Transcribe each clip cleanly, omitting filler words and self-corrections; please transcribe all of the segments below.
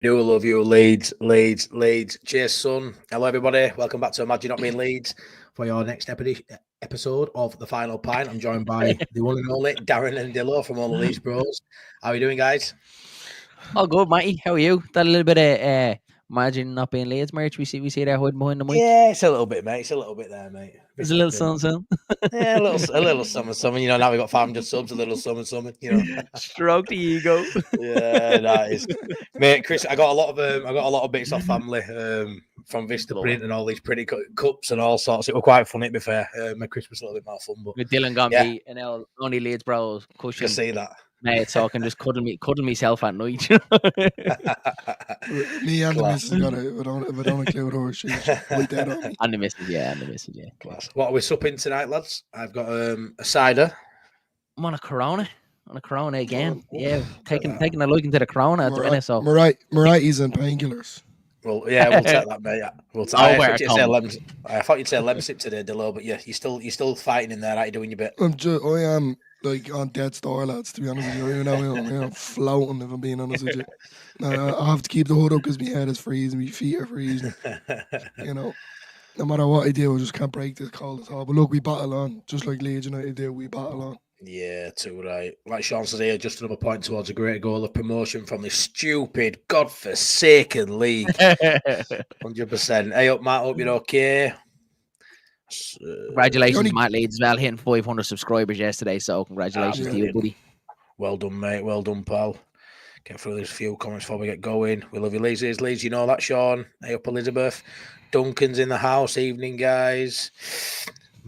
Do love you, Leeds. Cheers, son. Hello, everybody. Welcome back to Imagine Not Being Leeds for your next episode of The Final Pint. I'm joined by the one and only Darren and Dillo from all the Leeds Bros. How are you doing, guys? All good, Matty. How are you? That a little bit of Imagine Not Being Leeds merch we see there hiding behind the mic. Yeah, it's a little bit, mate. It's a little bit there, mate. There's a little something. Yeah, a little something. You know, now we got 500 subs, a little something. You know, stroke the ego. Yeah, that is, mate. Chris, I got a lot of bits off family from Vista Print and all these pretty cups and all sorts. It was quite funny, to be fair. My Christmas a little bit more fun, but with Dylan got me and only Leeds Bros cushion. I see that. Mate, so I can just cuddle myself at night. Me and the missus got it. If I don't include her, she's right there on me. And the missus, yeah. Class. What are we supping tonight, lads? I've got a cider. I'm on a Corona. Again. Taking a look into the Corona at the minute. So Marie's and painkillers. Well, yeah, we'll take that, mate. I thought you'd say lemsip today, Dillo, but yeah, you're still fighting in there, aren't you, doing your bit? I am like on death's door, lads, to be honest with you. You know, I'm floating, if I'm being honest with you. I have to keep the hood up because my head is freezing, my feet are freezing. You know, no matter what I do, I just can't break this cold at all. But look, we battle on, just like Leeds United do, we battle on. Yeah, too right. Like Sean says here, just another point towards a great goal of promotion from this stupid, godforsaken league. 100%. Hey up, Matt. Hope you're okay. Congratulations, Matt Leeds as well, hitting 500 subscribers yesterday. So congratulations to you, buddy. Well done, mate. Well done, pal. Get through these few comments before we get going. We love you, Leeds. Leeds, you know that, Sean. Hey up, Elizabeth. Duncan's in the house. Evening, guys.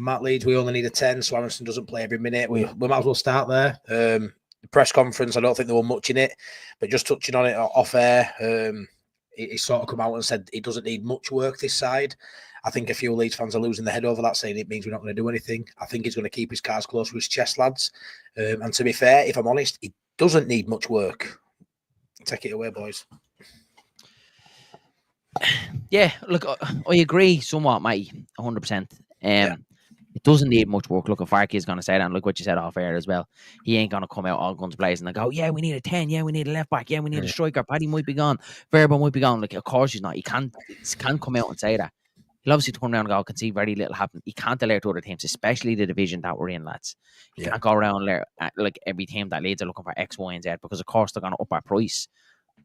Matt Leeds, we only need a 10. Swanson doesn't play every minute. We might as well start there. The press conference, I don't think there was much in it, but just touching on it off air, he sort of come out and said he doesn't need much work this side. I think a few Leeds fans are losing their head over that, saying it means we're not going to do anything. I think he's going to keep his cards close to his chest, lads. And to be fair, if I'm honest, he doesn't need much work. Take it away, boys. Yeah, look, I agree somewhat, mate, 100%. It doesn't need much work. Look, if Farky is going to say that, and look what you said off air as well, he ain't going to come out all guns blazing and go, yeah, we need a 10, yeah, we need a left back, yeah, we need a striker, Paddy might be gone, Verbo might be gone. Like, of course he's not. He can't come out and say that. He'll obviously turn around and go, I can see very little happen. He can't alert to other teams, especially the division that we're in, lads. He can't go around like every team that Leeds are looking for X, Y, and Z, because of course they're going to up our price.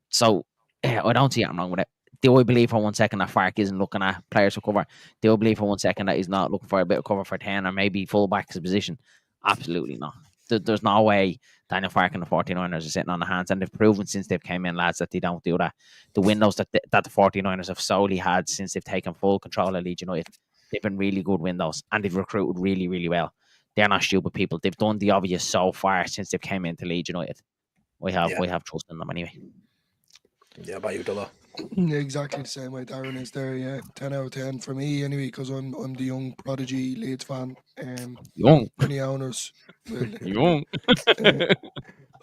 So, I don't see anything wrong with it. Do I believe for 1 second that Fark isn't looking at players for cover? Do I believe for 1 second that he's not looking for a bit of cover for 10 or maybe full back's position? Absolutely not. There's no way Daniel Fark and the 49ers are sitting on the hands, and they've proven since they've came in, lads, that they don't do that. The windows that the 49ers have solely had since they've taken full control of Leeds United, they've been really good windows, and they've recruited really, really well. They're not stupid people. They've done the obvious so far since they've came into Leeds United. We have trust in them anyway. Yeah, about you, Dillo. Yeah, exactly the same way Darren is there. Yeah, 10 out of 10 for me anyway, because I'm the young prodigy Leeds fan. Young. Many owners. Young.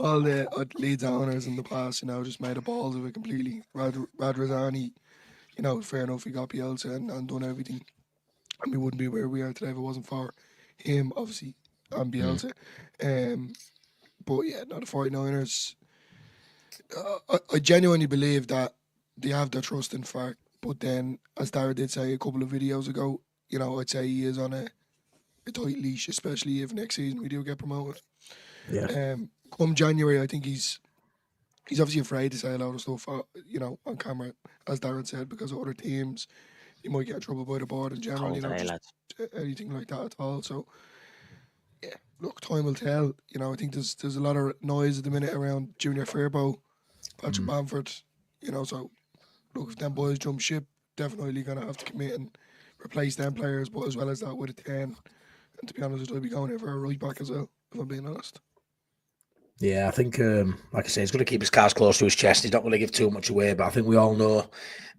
All the Leeds owners in the past, just made a balls of it completely. Rad Razani, fair enough, he got Bielsa and done everything. And we wouldn't be where we are today if it wasn't for him, obviously, and Bielsa. But yeah, the 49ers, I genuinely believe that they have their trust in Fark, but then, as Darren did say a couple of videos ago, I'd say he is on a tight leash, especially if next season we do get promoted. Yeah. Come January, I think he's obviously afraid to say a lot of stuff, on camera, as Darren said, because of other teams. He might get in trouble by the board in general, anything like that at all. So, yeah, look, time will tell. I think there's a lot of noise at the minute around Junior Fairbow, Patrick Bamford, so look, if them boys jump ship, definitely going to have to commit and replace them players, but as well as that with a 10. And to be honest, I'd be going there for a right back as well, if I'm being honest. Yeah, I think, like I say, he's going to keep his cards close to his chest. He's not going to give too much away, but I think we all know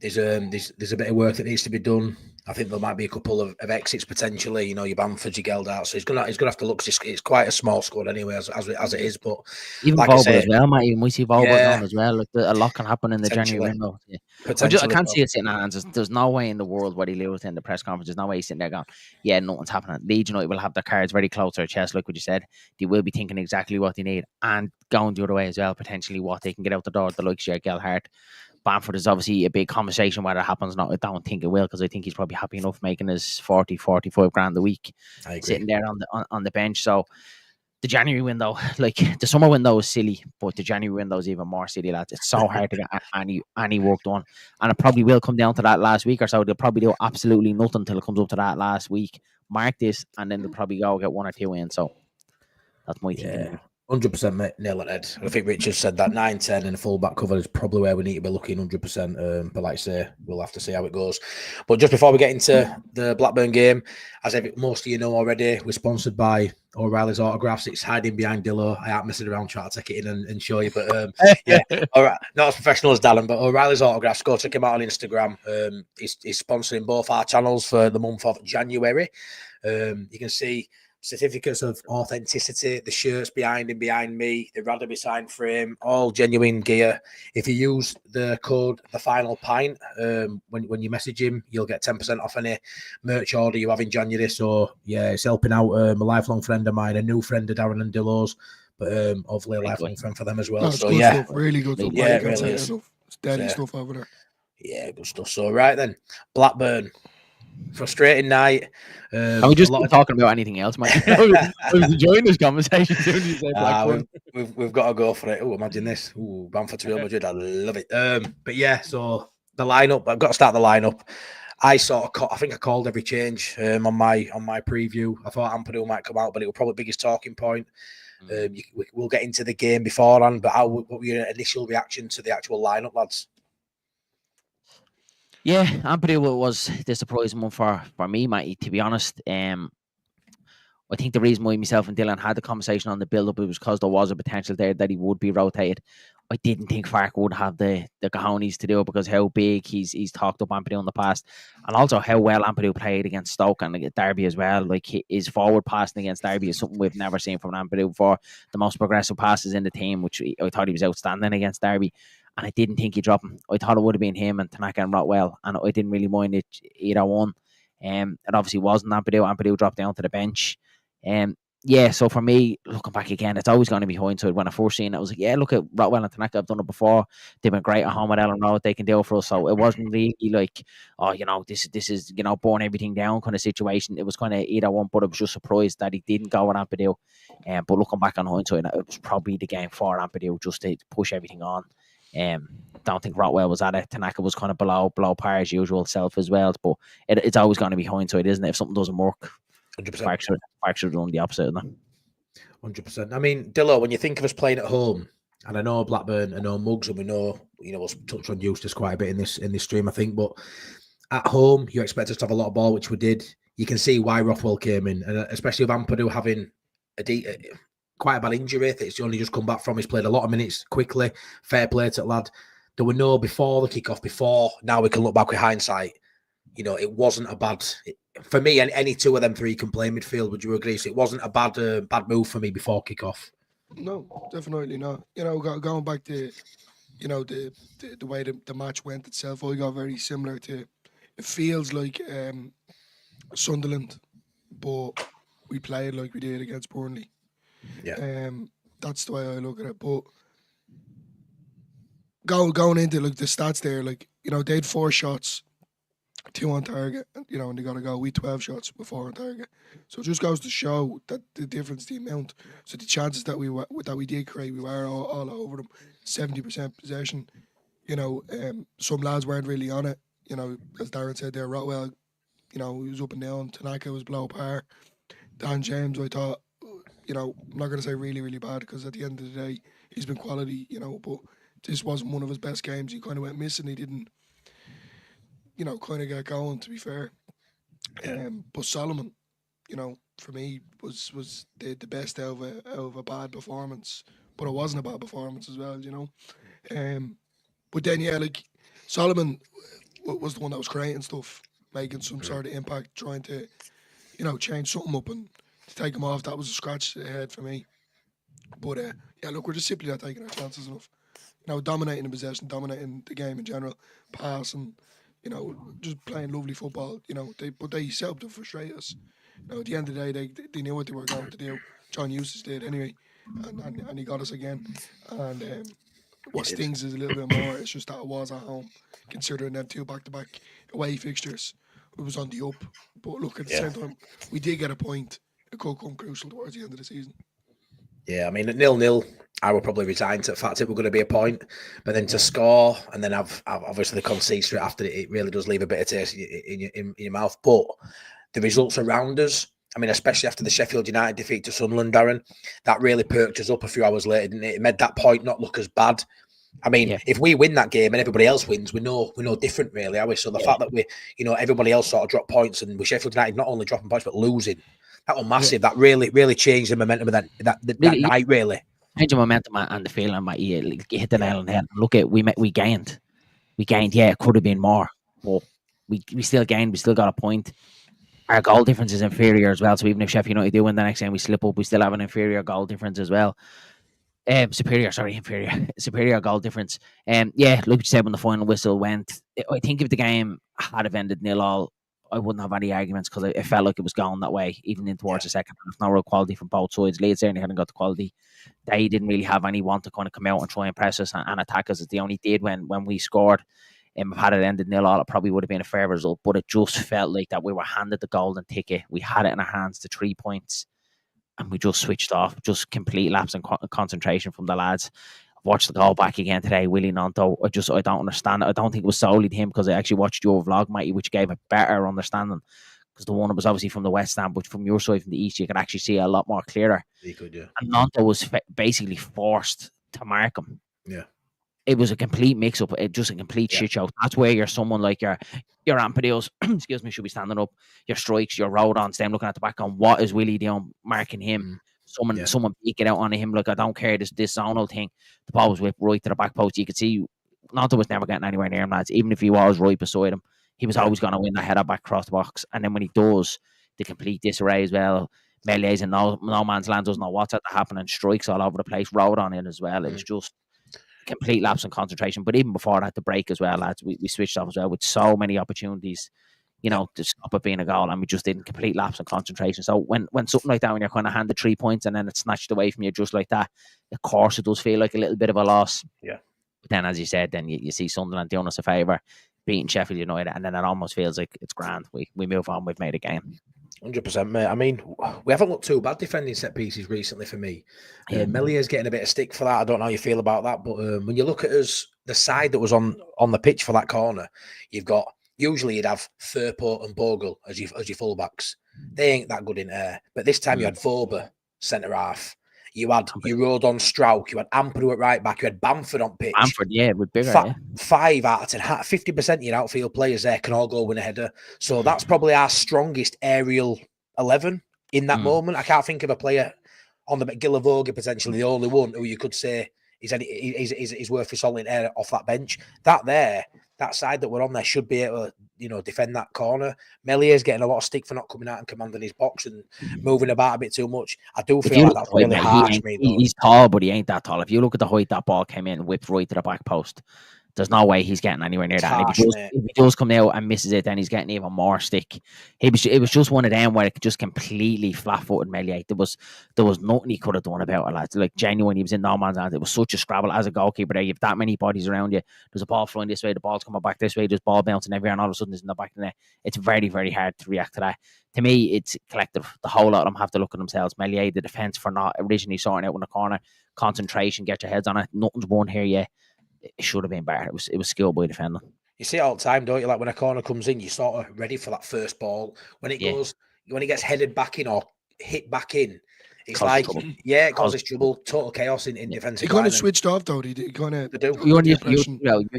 there's a bit of work that needs to be done. I think there might be a couple of exits potentially. Your Bamford, your Geldart. So he's gonna have to look. It's quite a small squad anyway, as it is. But even like Vogel as well, mate. We see Vogel down as well. Like a lot can happen in the January window. Yeah. I can't see it sitting in hands. There's no way in the world what he loses in the press conference. There's no way he's sitting there going, "Yeah, nothing's happening." Leeds United will have their cards very close to their chest, like what you said. They will be thinking exactly what they need and going the other way as well, potentially what they can get out the door. The likes of Gelhardt. Bamford is obviously a big conversation whether it happens or not. I don't think it will, because I think he's probably happy enough making his 40, 45 grand a week sitting there on the bench. So the January window, like the summer window is silly, but the January window is even more silly, lads. It's so hard to get any work done. And it probably will come down to that last week or so. They'll probably do absolutely nothing until it comes up to that last week. Mark this, and then they'll probably go get 1 or 2 in. So that's my thinking. 100%, mate. Nail it, Ed. I think Richard said that 9-10 and a full back cover is probably where we need to be looking 100%. But like I say, we'll have to see how it goes. But just before we get into the Blackburn game, as most of you know already, we're sponsored by O'Reilly's Autographs. It's hiding behind Dillo. I ain't messing around trying to take it in and show you. But yeah, all right, not as professional as Darren, but O'Reilly's Autographs. Go check him out on Instagram. He's sponsoring both our channels for the month of January. You can see certificates of authenticity, the shirts behind him, behind me, the Radaby sign frame, all genuine gear. If you use the code the Final Pint, when you message him, you'll get 10% off any merch order you have in January. So yeah, it's helping out a lifelong friend of mine, a new friend of Darren and Dillo's, but hopefully a lifelong friend for them as well. So yeah, stuff, really good stuff. Yeah, it really is. Steady stuff over there. Yeah, good stuff. So right then, Blackburn. Frustrating night. Can we just keep talking about anything else, mate? I was enjoying this conversation. We've got to go for it. Oh, imagine this. Oh, Bamford to Real Madrid. I love it. But yeah, so the lineup. I've got to start the lineup. I think I called every change on my preview. I thought Ampadu might come out, but it was probably the biggest talking point. We'll get into the game beforehand. But what were your initial reaction to the actual lineup, lads? Yeah, Ampadu was the surprising one for me, Matty, to be honest. I think the reason why myself and Dylan had the conversation on the build-up was because there was a potential there that he would be rotated. I didn't think Farke would have the cojones to do it, because how big he's talked up Ampadu in the past, and also how well Ampadu played against Stoke and Derby as well. Like, his forward passing against Derby is something we've never seen from Ampadu before. The most progressive passes in the team, which I thought he was outstanding against Derby. And I didn't think he'd drop him. I thought it would have been him and Tanaka and Rotwell, and I didn't really mind it either one. It obviously wasn't Ampadu. Ampadu dropped down to the bench. Yeah, so for me, looking back again, it's always going to be hindsight. When I first seen it, I was like, yeah, look at Rotwell and Tanaka. I've done it before. They've been great at home at Ellen Road. They can do it for us. So it wasn't really like, oh, this is burn everything down kind of situation. It was kind of either one, but I was just surprised that he didn't go with Ampadu. But looking back on hindsight, it was probably the game for Ampadu, just to push everything on. Don't think Rotwell was at it. Tanaka was kind of below par as usual self as well. But it's always going to be hindsight, isn't it? If something doesn't work, 100%. Farke should have done the opposite of that. 100%. I mean, Dillo, when you think of us playing at home, and I know Blackburn, I know Muggs, and we know, we'll touch on Eustace quite a bit in this stream, I think. But at home, you expect us to have a lot of ball, which we did. You can see why Rothwell came in, and especially with Ampadu having quite a bad injury that it's only just come back from. He's played a lot of minutes quickly. Fair play to the lad. There were no before the kickoff. Before now, we can look back with hindsight. It wasn't a bad. For me, any two of them three can play midfield. Would you agree? So it wasn't a bad move for me before kickoff. No, definitely not. Going back to the way the match went itself, I got very similar to. It feels like Sunderland, but we played like we did against Burnley. Yeah. That's the way I look at it. But going into like the stats there, like they had 4 shots, 2 on target, and they got to go. We 12 shots with 4 on target. So it just goes to show that the difference, the amount. So the chances that we did create, we were all over them. 70% possession. Some lads weren't really on it. As Darren said there, Rotwell, he was up and down. Tanaka was below par. Dan James, I thought, I'm not going to say really, really bad, because at the end of the day, he's been quality, but this wasn't one of his best games. He kind of went missing. He didn't, kind of get going, to be fair. But Solomon, for me, was the best out of a bad performance. But it wasn't a bad performance as well, But then, yeah, like, Solomon was the one that was creating stuff, making some sort of impact, trying to, change something up, and to take him off, that was a scratch ahead for me. But yeah, look, we're just simply not taking our chances enough. Dominating the possession, dominating the game in general, passing, just playing lovely football. But they set up to frustrate us. At the end of the day, they knew what they were going to do. John Eustace did anyway, and he got us again. And What stings is a little bit more. It's just that it was at home, considering them 2 back-to-back away fixtures. It was on the up, but look, at the same time, we did get a point. It could come crucial towards the end of the season. Yeah, I mean, at 0-0, I would probably resign to the fact it were going to be a point, but then to score and then have obviously the concede straight after it really does leave a bit of taste in your mouth. But the results around us, I mean, especially after the Sheffield United defeat to Sunderland, Darren, that really perked us up a few hours later, didn't it? It made that point not look as bad. I mean, if we win that game and everybody else wins, we're no different, really, are we? So the fact that we, everybody else sort of dropped points and with Sheffield United not only dropping points but losing, that was massive. That really changed the momentum of that night, really. Changed the momentum and the feeling. You hit the nail on the head. Look at we gained. Yeah, it could have been more, but we still gained. We still got a point. Our goal difference is inferior as well. So even if Sheffield United do win the next game, we slip up. We still have an inferior goal difference as well. Superior goal difference. Like you said, when the final whistle went, I think if the game had have ended 0-0, I wouldn't have any arguments because it felt like it was going that way, even in towards the second half. No real quality from both sides. Leeds certainly hadn't got the quality. They didn't really have any want to kind of come out and try and press us and attack us as they only did when we scored. If had it ended 0-0, it probably would have been a fair result, but it just felt like that we were handed the golden ticket. We had it in our hands, the 3 points, and we just switched off. Just complete lapse in concentration from the lads. I've watched the goal back again today, Willie Nanto. I don't understand it. I don't think it was solely to him because I actually watched your vlog, Matty, which gave a better understanding because the one was obviously from the west stand, but from your side, from the east, you could actually see a lot more clearer. You could, yeah. And Nanto was basically forced to mark him. Yeah. It was a complete mix-up. Just a complete shit show. That's where you're someone like your Ampadios, excuse me, should be standing up. Your strikes, your roll-ons, them looking at the back on what is Willie doing, marking him. Someone peek it out on him. Like, I don't care, this zonal thing. The ball was whipped right to the back post. You could see Nanto was never getting anywhere near him, lads. Even if he was right beside him, he was always going to win that header back across the box. And then when he does, the complete disarray as well. Melee's in no man's land, doesn't know what's at to happen, and strikes all over the place, rolled on in as well. It was just complete lapse in concentration. But even before that, the break as well, lads, we switched off as well with so many opportunities, to stop it being a goal, and we just didn't. Complete lapse in concentration. So when something like that, when you're kind of handed 3 points and then it's snatched away from you just like that, of course it does feel like a little bit of a loss. Yeah. But then, as you said, then you see Sunderland doing us a favour, beating Sheffield United, and then it almost feels like it's grand. We move on. We've made a game. 100%, mate. I mean, we haven't looked too bad defending set pieces recently for me. Melia's getting a bit of stick for that. I don't know how you feel about that, but when you look at us, the side that was on the pitch for that corner, usually you'd have Firpo and Bogle as your fullbacks. They ain't that good in air. But this time you had Vober, centre half. You rode on Strauch. You had Ampadu at right back. You had Bamford on pitch. Bamford, with bigger. 5 out of 10, 50% of your outfield players there can all go win a header. So that's probably our strongest aerial 11 in that moment. I can't think of a player on the Gillavoga, potentially the only one who you could say is worth his solid air off that bench. That side that we're on there should be able to, defend that corner. Melié's getting a lot of stick for not coming out and commanding his box and moving about a bit too much. I do feel like that's really harsh. He's tall, but he ain't that tall. If you look at the height that ball came in, whipped right to the back post, there's no way he's getting anywhere near that. Harsh, if he does come out and misses it, then he's getting even more stick. It was just one of them where it just completely flat-footed Meslier. There was nothing he could have done about it, lads. Like, genuinely, he was in no man's hand. It was such a scrabble as a goalkeeper there. You have that many bodies around you. There's a ball flying this way, the ball's coming back this way, there's ball bouncing everywhere, and all of a sudden it's in the back of the net. It's very, very hard to react to that. To me, it's collective. The whole lot of them have to look at themselves. Meslier, the defence, for not originally sorting out in the corner. Concentration, get your heads on it. Nothing's won here yet. It should have been better. It was schoolboy defending. You see it all the time, don't you? Like when a corner comes in, you're sort of ready for that first ball. When it gets headed back in or hit back in, it's like trouble. It causes trouble. Total chaos in defensive. He kind of switched off though. He kind of.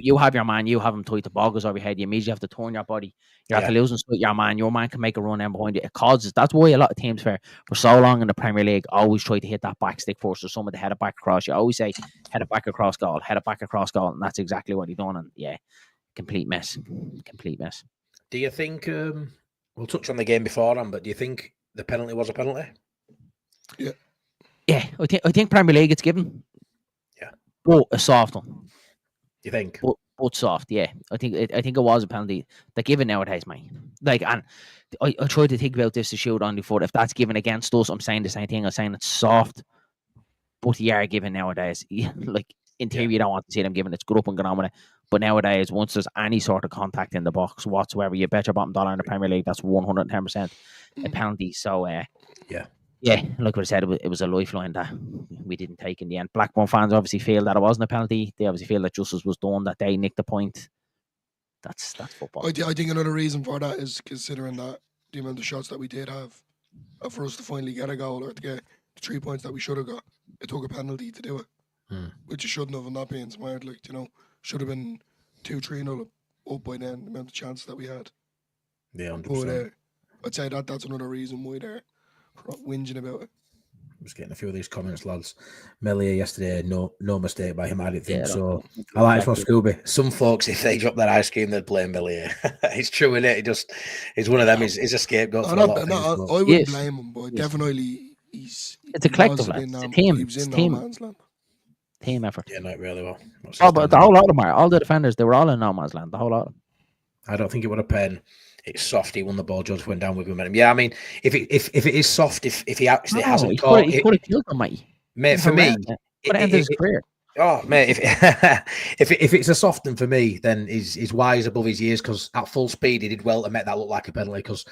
You have your man. You have him tight. The ball goes over your head. You immediately have to turn your body. You have to lose and split your man. Your man can make a run in behind you. It causes. That's why a lot of teams for so long in the Premier League always try to hit that back stick first, or someone to head it back across. You always say head it back across goal, and that's exactly what he done. And complete mess. Do you think? We'll touch on the game beforehand, but do you think the penalty was a penalty? Yeah. I think Premier League it's given. Yeah, but a soft one. You think? But soft, yeah. I think it was a penalty. They're given nowadays, mate. Like, and I tried to think about this to shoot on the foot. If that's given against us, I'm saying the same thing. I'm saying it's soft, but they are given nowadays. Like, in theory, you don't want to see them giving it. Good up and get on with it. But nowadays, once there's any sort of contact in the box whatsoever, you bet your bottom dollar in the Premier League, that's 110% a penalty. So, yeah, like what I said, it was a lifeline that we didn't take in the end. Blackburn fans obviously feel that it wasn't a penalty. They obviously feel that justice was done, that they nicked the point. That's football. I think another reason for that is considering that the amount of shots that we did have, for us to finally get a goal or to get the 3 points that we should have got, it took a penalty to do it, which it shouldn't have, and not being smart. Like, should have been 2-3-0 up by then, the amount of chances that we had. Yeah, 100%. But I'd say that's another reason why they're whinging about it. I'm just getting a few of these comments, lads. Mellier yesterday, no mistake by him. I didn't think so. I like from Scooby. Some folks, if they drop their ice cream, they'd blame Mellier. It's true, isn't it? He's one of them. He's a scapegoat for a lot of things. I wouldn't blame him, but definitely it's a collective, lad. It's a team. He was in no man's land. Team effort. Yeah, no, really well. But the whole lot of them all the defenders, they were all in no man's land. The whole lot of them. I don't think it would have been. It's soft. He won the ball. Judge went down with momentum. Yeah, I mean, if it is soft, if he actually hasn't caught, he could have killed him, mate. For me, it ended his career. Oh, mate, if it's a soft one for me, then he's wise above his years, because at full speed he did well to make that look like a penalty, because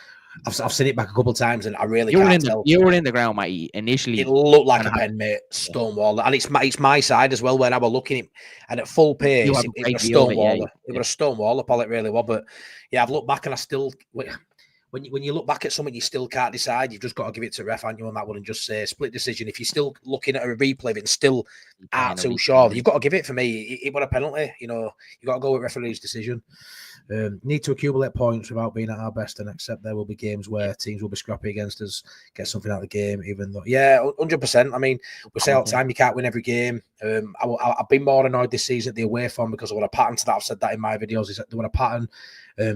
I've seen it back a couple of times and I really can't tell. You were in the ground, Matty. Initially, it looked like a pen, mate. Stonewall, and it's my side as well. When I was looking at, and at full pace, it was a stonewaller. It was a stonewaller, Paul. It really was. But yeah, I've looked back and I still, when you look back at something, you still can't decide. You've just got to give it to ref, aren't you, on that one, and just say split decision. If you're still looking at a replay and still aren't too sure, you've got to give it. For me, it was a penalty. You got to go with referee's decision. Need to accumulate points without being at our best, and accept there will be games where teams will be scrappy against us, get something out of the game, even though, 100%. I mean, we say all the time, you can't win every game. I've been more annoyed this season at the away form, because I want a pattern to that. I've said that in my videos, is that they want a pattern.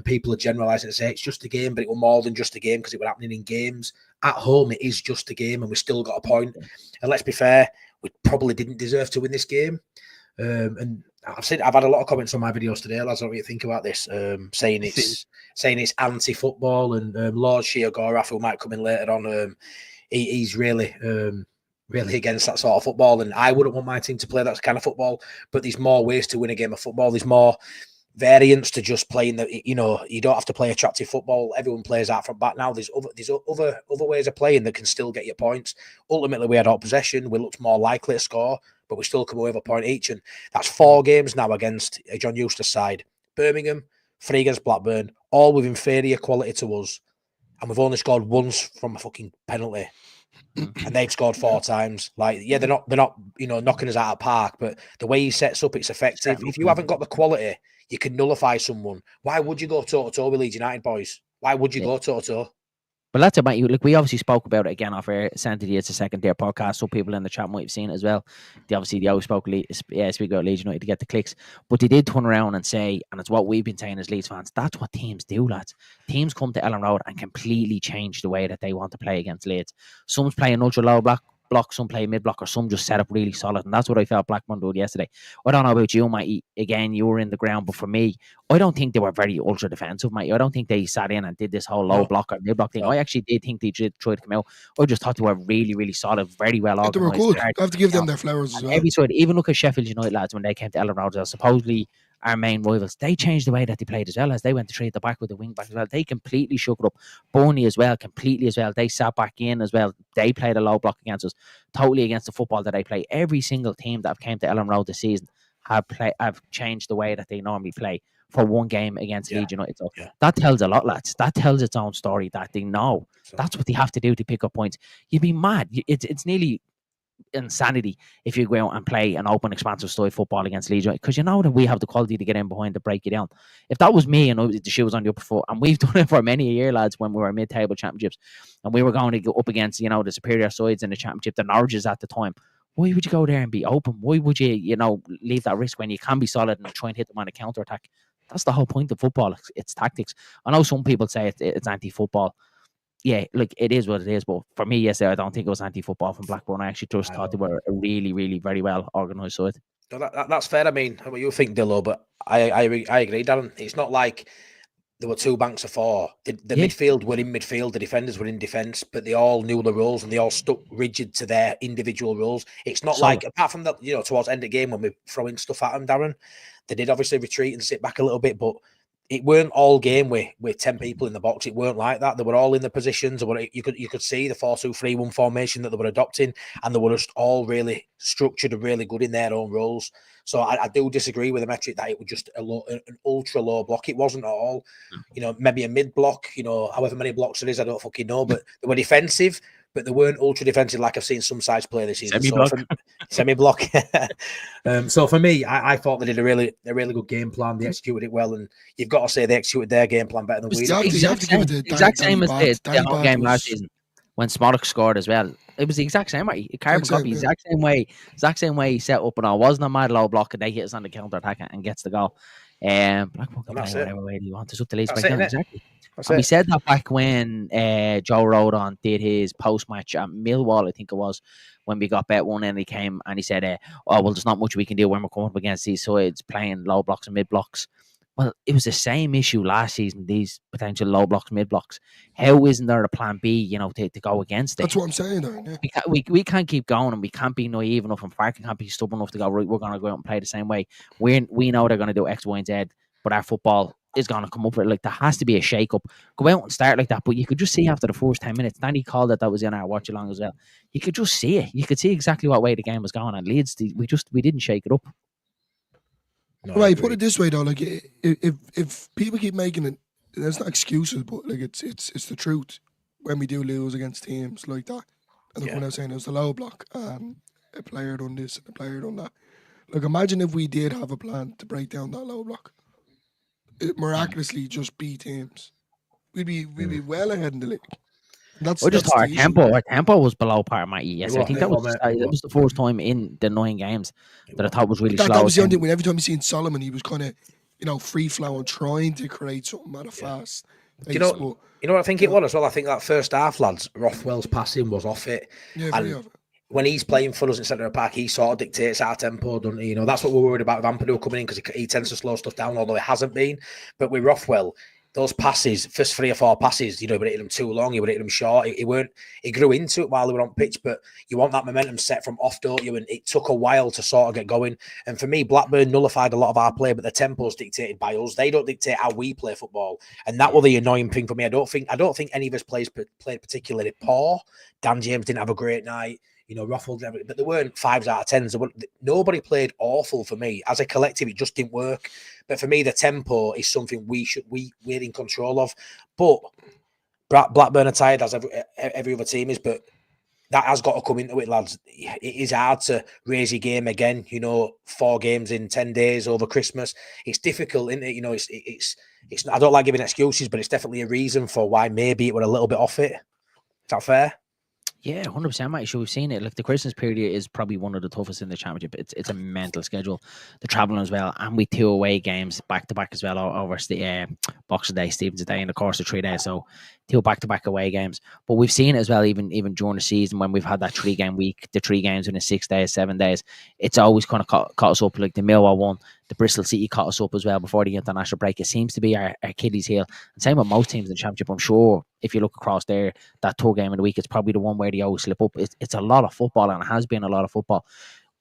People are generalising and say it's just a game, but it was more than just a game, because it was happening in games. At home, it is just a game, and we still got a point. And let's be fair, we probably didn't deserve to win this game. And I've had a lot of comments on my videos today, lads. What do you think about this? Saying it's anti-football, and Lord Shiagorath, who might come in later on, he's really against that sort of football, and I wouldn't want my team to play that kind of football. But there's more ways to win a game of football. There's more variants to just playing that. You don't have to play attractive football. Everyone plays out from back now. There's other ways of playing that can still get you points. Ultimately, we had our possession. We looked more likely to score, but we still come away with a point each. And that's 4 games now against a John Eustace side. Birmingham, 3 against Blackburn, all with inferior quality to us. And we've only scored once from a fucking penalty. And they've scored 4 times. Like, yeah, they're not knocking us out of the park, but the way he sets up, it's effective. If you haven't got the quality, you can nullify someone. Why would you go toe-to-toe with Leeds United, boys? Why would you go toe-to-toe? But that's about you. Like, we obviously spoke about it again off air. Sent it it's a second tier podcast, so people in the chat might have seen it as well. They always speak about Leeds United to get the clicks. But they did turn around and say, and it's what we've been saying as Leeds fans, that's what teams do, lads. Teams come to Elland Road and completely change the way that they want to play against Leeds. Some's playing ultra low block, some play mid block, or some just set up really solid, and that's what I felt Blackburn did yesterday. I don't know about you, Matty. Again, you were in the ground, but for me, I don't think they were very ultra defensive, Matty. I don't think they sat in and did this whole low block or mid block thing. I actually did think they did try to come out. I just thought they were really, really solid, very well organised. They were good. I have to give them their flowers as well. Every side, even look at Sheffield United, lads, when they came to Elland Road, supposedly our main rivals, they changed the way that they played as well, as they went to 3 at the back with the wing back as well. They completely shook it up. Burnley as well, completely as well. They sat back in as well. They played a low block against us, totally against the football that they play. Every single team that have came to Elland Road this season have changed the way that they normally play for one game against Leeds United. So that tells a lot, lads. That tells its own story, that they know that's what they have to do to pick up points. You'd be mad. It's nearly insanity if you go out and play an open, expansive style football against Leeds, because you know that we have the quality to get in behind to break you down. If that was me and the shoe was on the upper foot, and we've done it for many a year, lads, when we were mid-table championships and we were going to go up against the superior sides in the championship, the Norwiches at the time, why would you go there and be open? Why would you leave that risk when you can be solid and try and hit them on a counter attack? That's the whole point of football. It's tactics. I know some people say it's anti-football. Yeah, like, it is what it is. But for me, yesterday, I don't think it was anti-football from Blackburn. I actually just thought they were a really, really very well organised side. No, that's fair. I mean, what you think, Dillo, but I agree, Darren. It's not like there were 2 banks of 4. The midfield were in midfield, the defenders were in defence, but they all knew the rules and they all stuck rigid to their individual rules. It's not like, apart from that, towards the end of the game when we're throwing stuff at them, Darren, they did obviously retreat and sit back a little bit, but it weren't all game with 10 people in the box. It weren't like that. They were all in the positions. You could see the 4-2-3-1 formation that they were adopting, and they were just all really structured and really good in their own roles. So I do disagree with the metric that it was just an ultra low block. It wasn't at all. Maybe a mid block. However many blocks it is, I don't fucking know. But they were defensive, but they weren't ultra defensive like I've seen some sides play this season. Semi-block. So for me, I thought they did a really good game plan. They executed it well, and you've got to say they executed their game plan better than we did. Exact same as the home game last season when Smolak scored as well. It was the exact same way. Carbon copy, exact same way he set up and all. Wasn't a mad low block, and they hit us on the counter attack and gets the goal. Blackburn can play whatever way they want. It's up to Leeds. Exactly. And we said that back when Joe Rodon did his post match at Millwall, I think it was, when we got bet 1 and he came and he said, there's not much we can do when we're coming up against these sides playing low blocks and mid blocks. Well, it was the same issue last season, these potential low blocks, mid blocks. How isn't there a plan B, to go against it? That's what I'm saying, Darren. Yeah. We can't keep going, and we can't be naive enough, and Farkin can't be stubborn enough to go, right, we're going to go out and play the same way. We know they're going to do X, Y, and Z, but our football is going to come up with it. Like, there has to be a shake-up. Go out and start like that, but you could just see after the first 10 minutes, Danny called it, that was in our watch-along as well. You could just see it. You could see exactly what way the game was going, and Leeds, we didn't shake it up. No, right, put it this way though, like if people keep making it, there's not excuses, but like it's the truth when we do lose against teams like that. And when I was saying it was the low block and a player done this and a player done that. Like, imagine if we did have a plan to break down that low block. It miraculously just beat teams. We'd be well ahead in the league. Our tempo was below par, Matty. Yes, I think that was the first time in the 9 games that I thought was really slow. That was the only thing. When every time you seen Solomon, he was kind of free flowing, trying to create something at a fast pace. Do you know what I think it was as well? I think that first half, lads, Rothwell's passing was off it. Yeah, very off it. When he's playing for us in centre of the park, he sort of dictates our tempo, doesn't he? That's what we're worried about with Ampadu coming in, because he tends to slow stuff down, although it hasn't been. But with Rothwell, those passes, first 3 or 4 passes, he would hit them too long, he would hit them short. He grew into it while they were on pitch, but you want that momentum set from off, don't you? And it took a while to sort of get going. And for me, Blackburn nullified a lot of our play, but the tempo's dictated by us. They don't dictate how we play football. And that was the annoying thing for me. I don't think any of us played particularly poor. Dan James didn't have a great night. Ruffled, but there weren't 5s out of 10s. Nobody played awful for me. As a collective, it just didn't work. But for me, the tempo is something we're in control of. But Blackburn are tired, as every other team is. But that has got to come into it, lads. It is hard to raise your game again. 4 games in 10 days over Christmas. It's difficult, isn't it? It's. I don't like giving excuses, but it's definitely a reason for why maybe it were a little bit off it. Is that fair? Yeah, 100%, mate. Sure, we've seen it. Like, the Christmas period is probably one of the toughest in the championship. It's a mental schedule. The travelling as well, and we 2 away games back to back as well over the Boxing Day, Stephen's Day, in the course of 3 days. So 2 back to back away games. But we've seen it as well, even during the season when we've had that 3-game week, the 3 games within 6 days, 7 days. It's always kind of caught us up. Like the Millwall one, the Bristol City caught us up as well before the international break. It seems to be our Achilles heel. And same with most teams in the championship. I'm sure if you look across there, that 3rd game of the week, it's probably the one where they always slip up. It's a lot of football, and it has been a lot of football.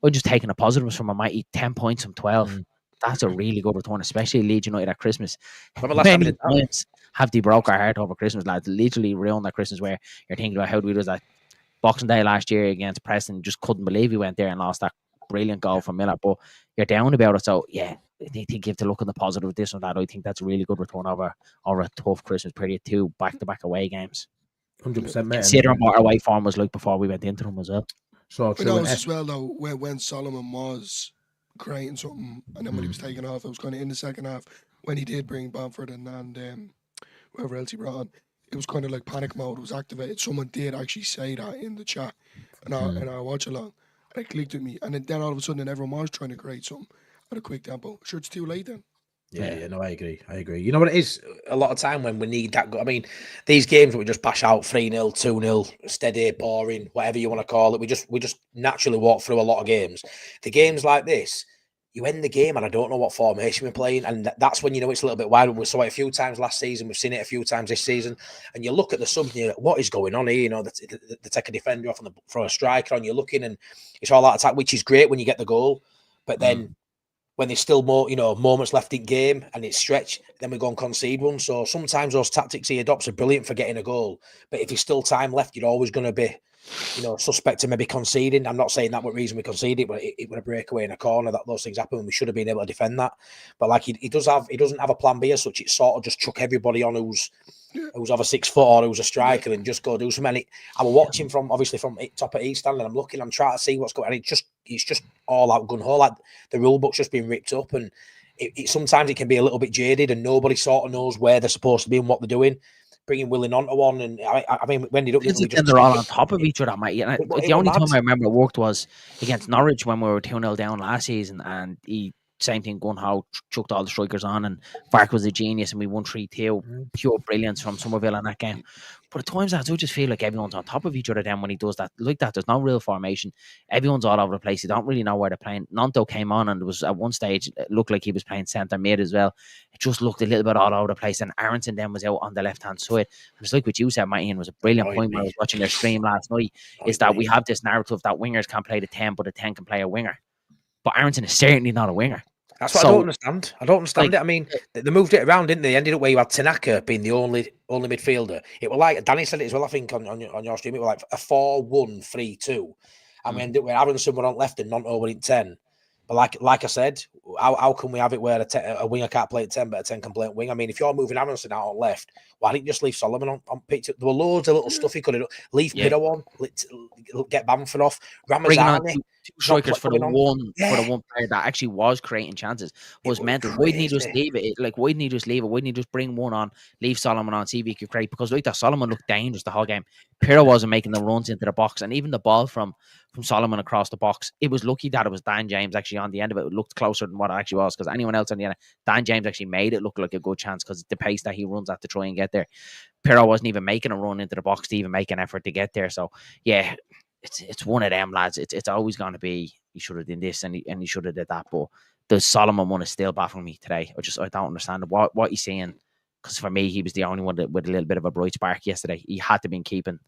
We're just taking the positives from a mighty 10 points from 12. That's a really good return, especially Leeds United at Christmas. Many times have they broke our heart over Christmas, lads. Literally ruined that Christmas, where you're thinking about how do we do that. Boxing Day last year against Preston, just couldn't believe we went there and lost that brilliant goal from Miller. But you're down about it. So, yeah, I think you have to look at the positive of this and that. I think that's a really good return over a tough Christmas period, 2 back-to-back away games. 100%, mate. Considering what our away form was like before we went into them as well. So true. As well, though, when Solomon was creating something, and then when he was taking off, it was kind of in the second half, when he did bring Bamford and whoever else he brought on, it was kind of like panic mode was activated. Someone did actually say that in the chat, and I watch along, and it clicked with me. And then all of a sudden, everyone was trying to create something at a quick tempo. Sure, it's too late then. Yeah, no, I agree. You know what it is? A lot of time when we need that. I mean, these games we just bash out 3-0, 2-0, steady, boring, whatever you want to call it. We just naturally walk through a lot of games. The games like this, you end the game and I don't know what formation we're playing. And that's when you know it's a little bit wild. We saw it a few times last season. We've seen it a few times this season. And you look at the subs and you're like, what is going on here? You know, they take a defender off and throw a striker on. You're looking and it's all out attack, which is great when you get the goal. But then when there's still more, you know, moments left in game and it's stretched, then we go and concede one. So sometimes those tactics he adopts are brilliant for getting a goal. But if there's still time left, you're always going to be, you know, suspect to maybe conceding. I'm not saying that what reason we conceded, but it would a breakaway in a corner that those things happen. And we should have been able to defend that. But like he doesn't have a plan B as such. It's sort of just chuck everybody on who's over 6 foot or who's a striker and just go do something. I was watching from top of East Stand and I'm trying to see what's going on. It's just all out gun ho. Like the rule book's just been ripped up and sometimes it can be a little bit jaded and nobody sort of knows where they're supposed to be and what they're doing. Bringing Willing onto one, and I mean, when did they're all on top of each other, mate. And the only time I remember it worked was against Norwich when we were 2-0 down last season, and same thing going how chucked all the strikers on, and Vark was a genius, and we won 3-2, pure brilliance from Somerville in that game. But at times I do just feel like everyone's on top of each other then when he does that. Like that, there's no real formation. Everyone's all over the place. You don't really know where they're playing. Nanto came on and was at one stage, it looked like he was playing centre mid as well. It just looked a little bit all over the place. And Aronson then was out on the left-hand side. And it's like what you said, Matty, and was a brilliant point when I was watching their stream last night, is that we have this narrative that wingers can't play the 10, but the 10 can play a winger. But Aronson is certainly not a winger. That's what I don't understand. I don't understand it. I mean, they moved it around, didn't they? Ended up where you had Tanaka being the only midfielder. It was like Danny said it as well. I think on your stream, it was like a 4-1-3-2, and we ended up where Aronson were on left and Nanto were in 10. But like I said, how can we have it where a winger can't play at 10, but a 10 can play at wing? I mean, if you're moving Aronson out on left, why didn't you just leave Solomon on pitch? There were loads of little stuff he could have done. Leave Pido on, get Bamford off, Ramazani. Two strikers for the one player that actually was creating chances was mental. Why didn't he just leave it? Why didn't he just leave it? Why didn't he just bring one on, leave Solomon on, see if he could create? Because like that, Solomon looked dangerous the whole game. Pirro wasn't making the runs into the box, and even the ball from Solomon across the box, it was lucky that it was Dan James actually on the end of it. It looked closer than what it actually was, because anyone else on the end, Dan James actually made it look like a good chance because the pace that he runs at to try and get there. Pirro wasn't even making a run into the box to even make an effort to get there. So yeah, it's one of them, lads. It's always going to be he should have done this and he should have did that. But the Solomon one is still baffling me today. I don't understand what he's saying, because for me he was the only one with a little bit of a bright spark yesterday. He had to be keeping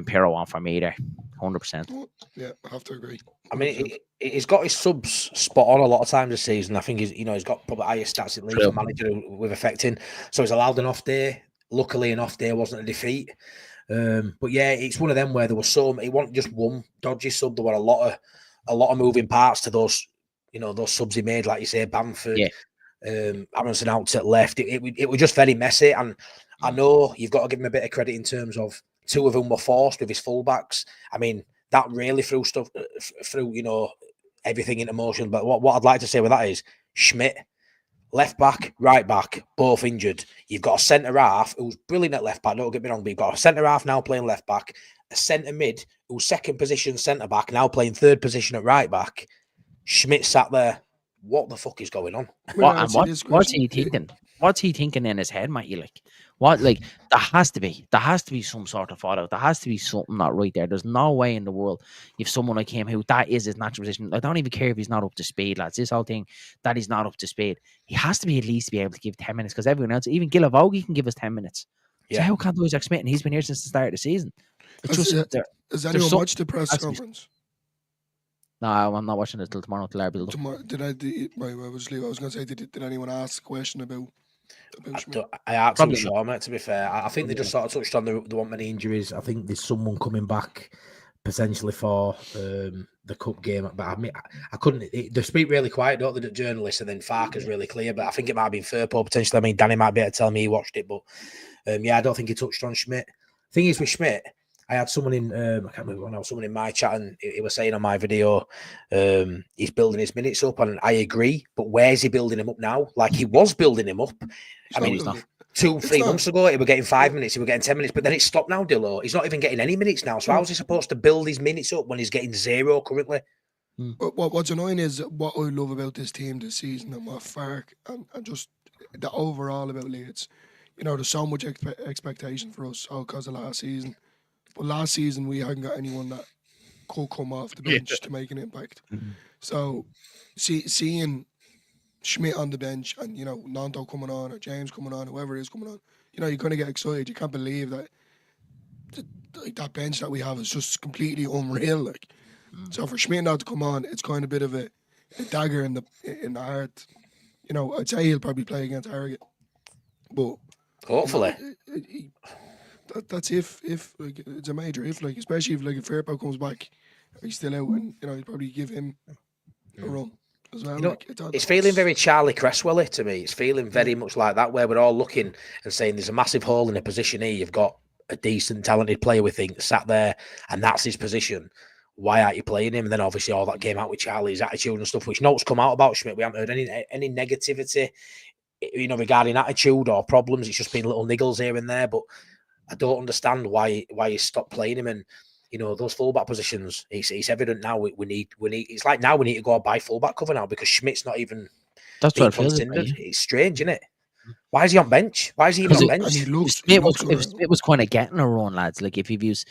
Pirro on for me there, 100%. Yeah, I have to agree. 100%. I mean, he's got his subs spot on a lot of times this season. I think he's got probably highest stats in the league for manager with affecting. So he's allowed an off day. Luckily, an off day wasn't a defeat. But yeah, it's one of them where there was it wasn't just one dodgy sub. There were a lot of moving parts to those, those subs he made, like you say, Bamford, Aronson out at left. It was just very messy. And I know you've got to give him a bit of credit in terms of two of them were forced with his fullbacks. I mean, that really threw stuff through, everything into motion. But what I'd like to say with that is Schmidt, left back, right back, both injured. You've got a centre half who's brilliant at left back. Don't get me wrong, but you've got a centre half now playing left back, a centre mid who's second position centre back now playing third position at right back. Schmidt sat there. What the fuck is going on? What's he thinking? What's he thinking in his head, mate? There has to be some sort of thought out. There has to be something not right there. There's no way in the world if someone like him, who that is his natural position, I don't even care if he's not up to speed, lads. This whole thing that he's not up to speed, he has to be at least be able to give 10 minutes, because everyone else, even Gilavogi, can give us 10 minutes. Yeah. So how can't Isaac Smith? And he's been here since the start of the season. Has anyone watched the press conference? No, I'm not watching it till tomorrow. Till our build. I was going to say, did anyone ask a question about Schmidt? I absolutely sure, mate, to be fair. I think they just sort of touched on there weren't many injuries. I think there's someone coming back potentially for the cup game. But I mean, I couldn't. They speak really quiet, don't they, the journalists, and then Farker's really clear. But I think it might have been Firpo potentially. I mean, Danny might be able to tell me he watched it. But I don't think he touched on Schmidt. Thing is with Schmidt, I had someone in, I can't remember when I was someone in my chat, and he was saying on my video, he's building his minutes up, and I agree. But where's he building him up now? Like, he was building him up. I mean, 2-3 months ago, he was getting 5 minutes, he was getting 10 minutes, but then it's stopped now, Dillo. He's not even getting any minutes now. So how's he supposed to build his minutes up when he's getting 0 currently? But what's annoying is what I love about this team this season, and what Fark and just the overall about Leeds. There's so much expectation for us because of last season. But last season, we hadn't got anyone that could come off the bench to make an impact. So, seeing Schmidt on the bench and, you know, Nanto coming on or James coming on, whoever it is coming on, you know, you're going to get excited. You can't believe that like that bench that we have is just completely unreal. Like, so for Schmidt now to come on, it's kind of a bit of a dagger in the heart. You know, I'd say he'll probably play against Harrogate, but Hopefully. That's if like it's a major if, like, especially if Firpo comes back, he's still out, and you know he'd probably give him a run as well. You know, like, it's feeling very Charlie Cresswell to me. It's feeling very much like that, where we're all looking and saying there's a massive hole in a position here. You've got a decent, talented player, we think, sat there, and that's his position. Why aren't you playing him? And then obviously all that came out with Charlie's attitude and stuff, which notes come out about Schmidt. We haven't heard any negativity, you know, regarding attitude or problems. It's just been little niggles here and there, but I don't understand why you stopped playing him. And you know, those fullback positions, it's evident now we need. It's like now we need to go buy fullback cover now because Schmidt's not even. That's what I feel. It's strange, isn't it? Why is he on bench? Why is he even on bench? It was kind of getting a run, lads. Like if he's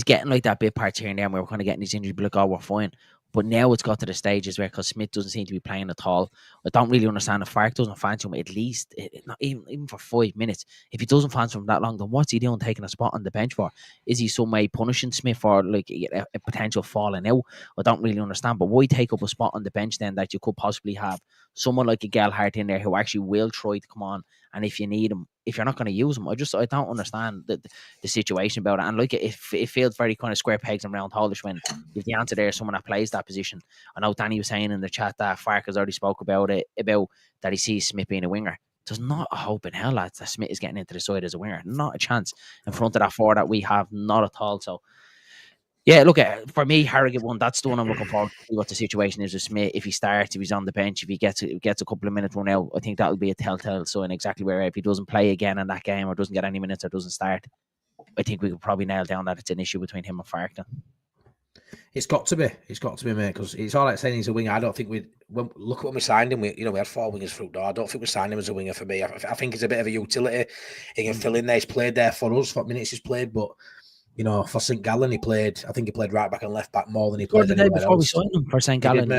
getting like that bit parts here and there, and we were kind of getting these injuries, but like, oh, we're fine. But now it's got to the stages where, because Smith doesn't seem to be playing at all, I don't really understand if Fark doesn't fancy him at least, not even for 5 minutes. If he doesn't fancy him that long, then what's he doing taking a spot on the bench for? Is he some way punishing Smith for like a potential falling out? I don't really understand. But why take up a spot on the bench then that you could possibly have someone like a Gelhardt in there who actually will try to come on, and if you need him, if you're not going to use him, I don't understand the situation about it. And like it feels very kind of square pegs and round holeish when if the answer there is someone that plays that position. I know Danny was saying in the chat that Fark has already spoke about that he sees Smith being a winger. There's not a hope in hell, lads, that Smith is getting into the side as a winger. Not a chance in front of that four that we have, not at all. So yeah, look, for me, Harrogate won. That's the one I'm looking forward to see what the situation is with Smith. If he starts, if he's on the bench, if he gets a couple of minutes run out, I think that'll be a telltale sign exactly where if he doesn't play again in that game or doesn't get any minutes or doesn't start, I think we could probably nail down that it's an issue between him and Fark. It's got to be, mate, because it's all like saying he's a winger. I don't think look at when we signed him. We had 4 wingers through door. I don't think we signed him as a winger for me. I think he's a bit of a utility. He can fill in there. He's played there for us, what minutes he's played, but you know, for St. Gallen, he played right back and left back more than he played the day before we signed him for St. Gallen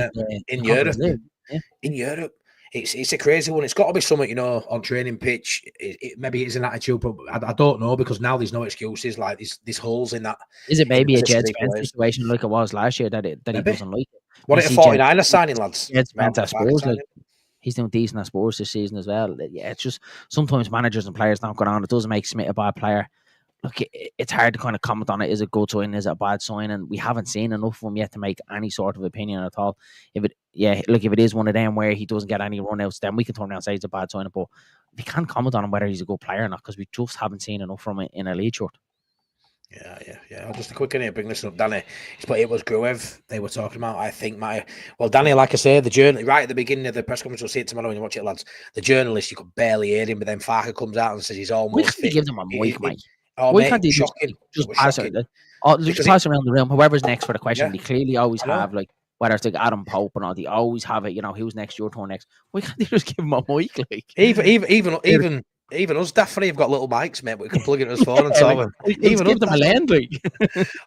in Europe. In Europe, it's a crazy one. It's got to be something, you know, on training pitch. Maybe it's an attitude, but I don't know, because now there's no excuses. Like there's holes in that. Is it maybe a Jed Spence situation like it was last year that he doesn't like it? What a 49er signing, lads. Jed Spence at Spurs, like he's doing decent at Spurs this season as well. Yeah, it's just sometimes managers and players don't go on. It doesn't make Smith a bad player. Look, it's hard to kind of comment on it. Is it a good sign? Is it a bad sign? And we haven't seen enough of him yet to make any sort of opinion at all. If it is one of them where he doesn't get any run-outs, then we can turn around and say it's a bad sign. But we can't comment on him whether he's a good player or not, because we just haven't seen enough from him in a lead shirt. Yeah. Just a quick one here, bring this up, Danny. But it was Gruev they were talking about. I think Danny, like I say, the journalist right at the beginning of the press conference, we'll see it tomorrow when you watch it, lads. The journalist, you could barely hear him, but then Farker comes out and says he's almost fit. Give them a mic, mate. Oh, why mate, can't he just pass it? Just pass around the room. Whoever's next for the question, they clearly always have, like, whether it's like Adam Pope or not, they always have it. You know, who's next? Your turn next. Why can't they just give him a mic? Like even us, definitely have got little mics, mate. We can plug it in his phone and solve them. Even give them a land, like.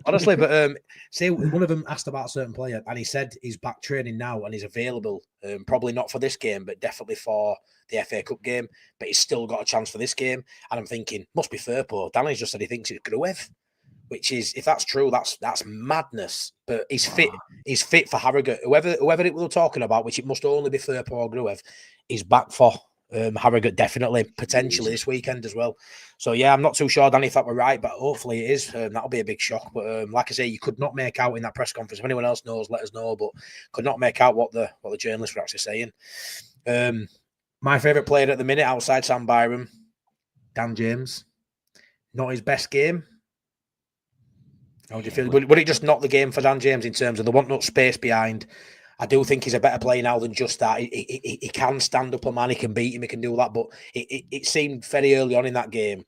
Honestly, but see, one of them asked about a certain player, and he said he's back training now and he's available. Probably not for this game, but definitely for the FA Cup game. But he's still got a chance for this game. And I'm thinking, must be Firpo. Danny's just said he thinks it's Gruev, which is, if that's true, that's madness. But he's fit. He's fit for Harrogate. Whoever it we were talking about, which it must only be Firpo or Gruev, is back for Harrogate, definitely, potentially this weekend as well. So yeah, I'm not too sure, Danny, if that were right, but hopefully it is. That'll be a big shock. But like I say, you could not make out in that press conference. If anyone else knows, let us know. But could not make out what the journalists were actually saying. My favourite player at the minute outside Sam Byram, Dan James. Not his best game. How do you feel? Would it just not the game for Dan James in terms of the want not space behind? I do think he's a better player now than just that. He can stand up a man, he can beat him, he can do that. But it seemed very early on in that game,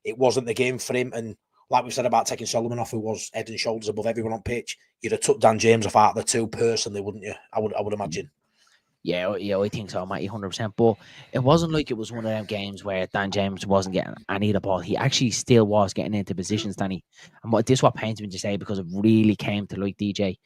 it wasn't the game for him. And like we said about taking Solomon off, who was head and shoulders above everyone on pitch, you'd have took Dan James off out of the two personally, wouldn't you? I would imagine. Yeah, I think so, Matty, 100%. But it wasn't like it was one of them games where Dan James wasn't getting any of the ball. He actually still was getting into positions, Danny. And this is what pains me to say, because it really came to like DJ.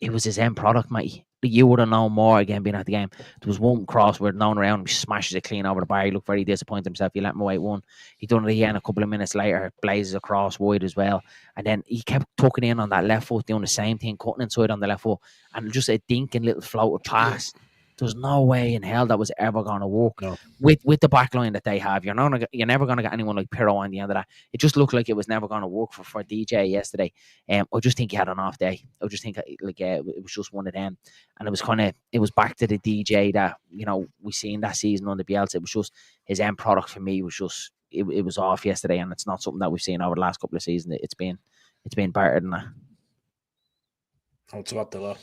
it was his end product, mate. You would have known more again being at the game. There was one cross where known around him, he smashes it clean over the bar. He looked very disappointed himself. He let him away one. He done it again a couple of minutes later, blazes across wide as well. And then he kept tucking in on that left foot, doing the same thing, cutting inside on the left foot, and just a dinking little floated pass. There's no way in hell that was ever going to work. No. With the back line that they have. You're never going to get anyone like Pirro on the end of that. It just looked like it was never going to work for DJ yesterday. I just think he had an off day. I just think it was just one of them. And it was back to the DJ that, we seen that season under Bielsa. It was just his end product for me was just, it was off yesterday, and it's not something that we've seen over the last couple of seasons. It's been better than that. How to add to that?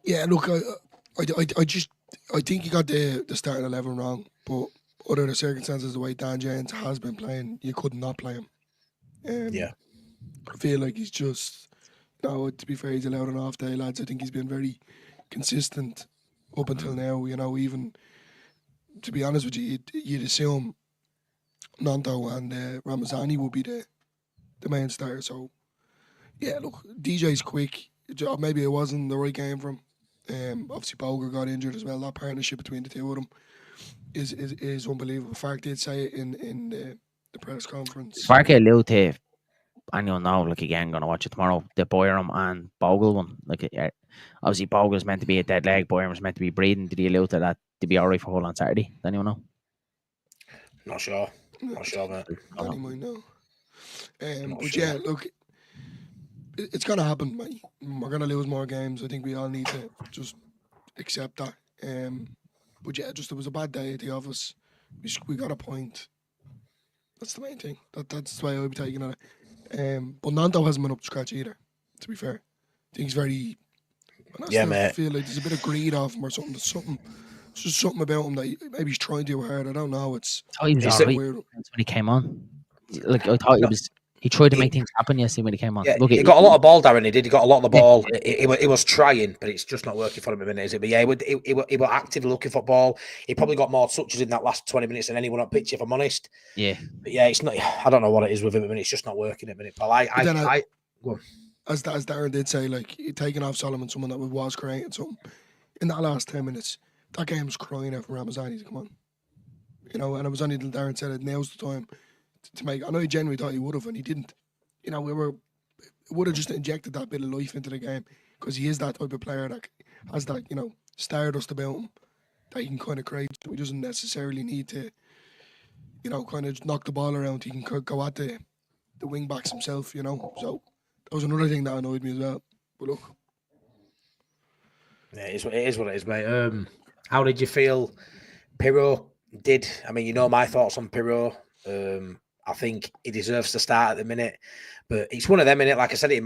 Yeah, look, I think he got the starting 11 wrong, but under the circumstances, the way Dan James has been playing, you could not play him. I feel like he's just, to be fair, he's allowed an off day, lads. I think he's been very consistent up until now. Even to be honest with you, you'd assume Nanto and Ramazani would be the main starter. So, yeah, look, DJ's quick. Maybe it wasn't the right game for him. Obviously, Boger got injured as well. That partnership between the two of them is unbelievable. Fark did say it in the press conference. Fark alluded to, and you'll know, again, going to watch it tomorrow, the Boyram and Bogle one. Obviously, Bogle's meant to be a dead leg. Boyram's meant to be breathing. Did he allude to that to be all right for Hull on Saturday? Does anyone know? Not sure. Not sure, mate. Danny might know. But sure. Yeah, look, it's going to happen, mate. We're going to lose more games. I think we all need to just accept that. But yeah, it was a bad day at the office. We got a point. That's the main thing. That's why I'll be taking it. But Nanto hasn't been up to scratch either, to be fair. I think he's very... mate. I feel like there's a bit of greed off him or something. It's just something about him that maybe he's trying too hard. I don't know. It's weird. That's when he came on. I thought he tried to make things happen yesterday when he came on. Yeah, he got a lot of ball, Darren. He did. He got a lot of the ball. He was trying, but it's just not working for him at the minute, is it? But yeah, he was actively looking for ball. He probably got more touches in that last 20 minutes than anyone on pitch, if I'm honest. Yeah. But yeah, it's not. I don't know what it is with him at the minute. It's just not working at the minute. But as Darren did say, taking off Solomon, someone that was creating something in that last 10 minutes, that game was crying out for Ramazani to come on. And it was only until Darren said it, now's the time to make. I know he genuinely thought he would have, and he didn't. It would have just injected that bit of life into the game, because he is that type of player that has that, stardust about him that he can kind of create. He doesn't necessarily need to, kind of knock the ball around. He can go at the wing backs himself, So that was another thing that annoyed me as well. But look. Yeah, it is what it is, mate. How did you feel Pirro did? I mean, my thoughts on Pirro. I think he deserves to start at the minute, but it's one of them, innit? Like I said it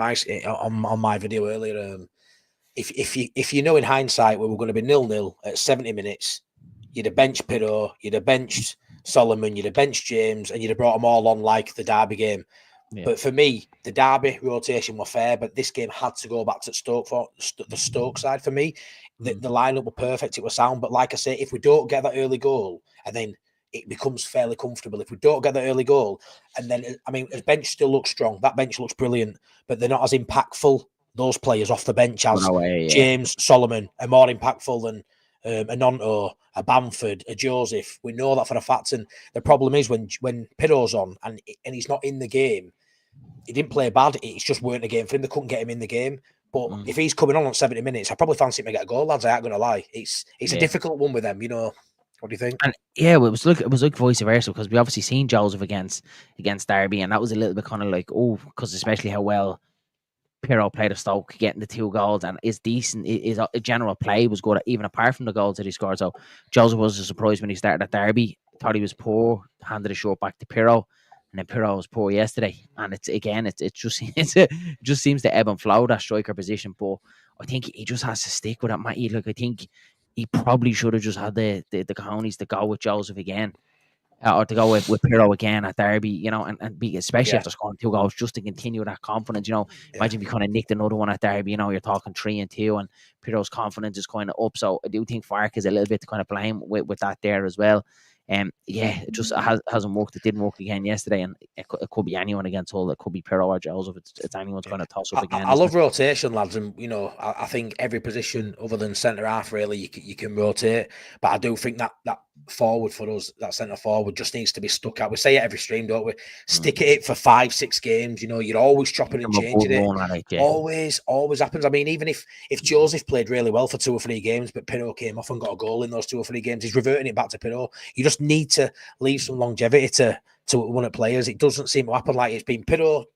on my video earlier. If you know in hindsight we were going to be 0-0 at 70 minutes, you'd have benched Pirro, you'd have benched Solomon, you'd have benched James, and you'd have brought them all on like the Derby game. Yeah. But for me, the Derby rotation were fair, but this game had to go back to Stoke for the Stoke side for me. The lineup were perfect, it was sound, but like I say, if we don't get that early goal, and then it becomes fairly comfortable. If we don't get the early goal, and then, his bench still looks strong. That bench looks brilliant, but they're not as impactful, those players off the bench, as James, Solomon are more impactful than a Nanto, a Bamford, a Joseph. We know that for a fact. And the problem is when Pirro's on and he's not in the game, he didn't play bad. It's just weren't a game for him. They couldn't get him in the game. But if he's coming on 70 minutes, I probably fancy him to get a goal, lads. I ain't going to lie. It's a difficult one with them, What do you think? And yeah, it was like vice versa, because we obviously seen Joseph against Derby, and that was a little bit kind of like, because especially how well Pirro played at Stoke, getting the 2 goals, and is decent. His general play was good, even apart from the goals that he scored. So Joseph was a surprise when he started at Derby. Thought he was poor, handed a short back to Pirro, and then Pirro was poor yesterday. And it just seems to ebb and flow, that striker position. But I think he just has to stick with it, Matty. I think he probably should have just had the cojones to go with Joseph again, or to go with Pirro again at Derby, and be, especially after scoring 2 goals, just to continue that confidence. Imagine if you kind of nicked another one at Derby, you're talking 3-2, and Pirro's confidence is kind of up. So I do think Fark is a little bit to kind of blame with that there as well. Yeah, it just hasn't worked. It didn't work again yesterday, and it could be anyone against Hull. It could be Pirro or Joseph. It's anyone's going to toss up again. I love rotation, lads, and I think every position other than centre half really you can rotate. But I do think that forward for us, that centre forward, just needs to be stuck out. We say it every stream, don't we? Stick at it for 5-6 games. You're always chopping and changing it. Yeah. Always happens. I mean, even if Joseph played really well for 2 or 3 games, but Pirro came off and got a goal in those 2 or 3 games, he's reverting it back to Pirro. You just need to leave some longevity to one of the players. It doesn't seem to happen. Like it's been Pirro,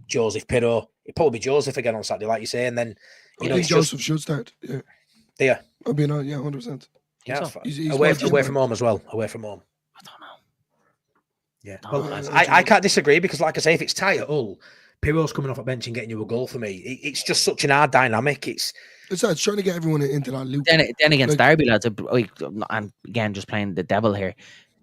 Joseph, Pirro. It'd probably be Joseph again on Saturday, like you say, and then I think Joseph should start. Yeah. Yeah. I mean, 100%. Yeah, he's away from home as well. Away from home. I don't know. Yeah. Well, I can't disagree because, like I say, if it's tight at Hull, Pirro's coming off a bench and getting you a goal for me. It's just such an hard dynamic. It's trying to get everyone into that loop. Then against Derby, lads, and again, just playing the devil here.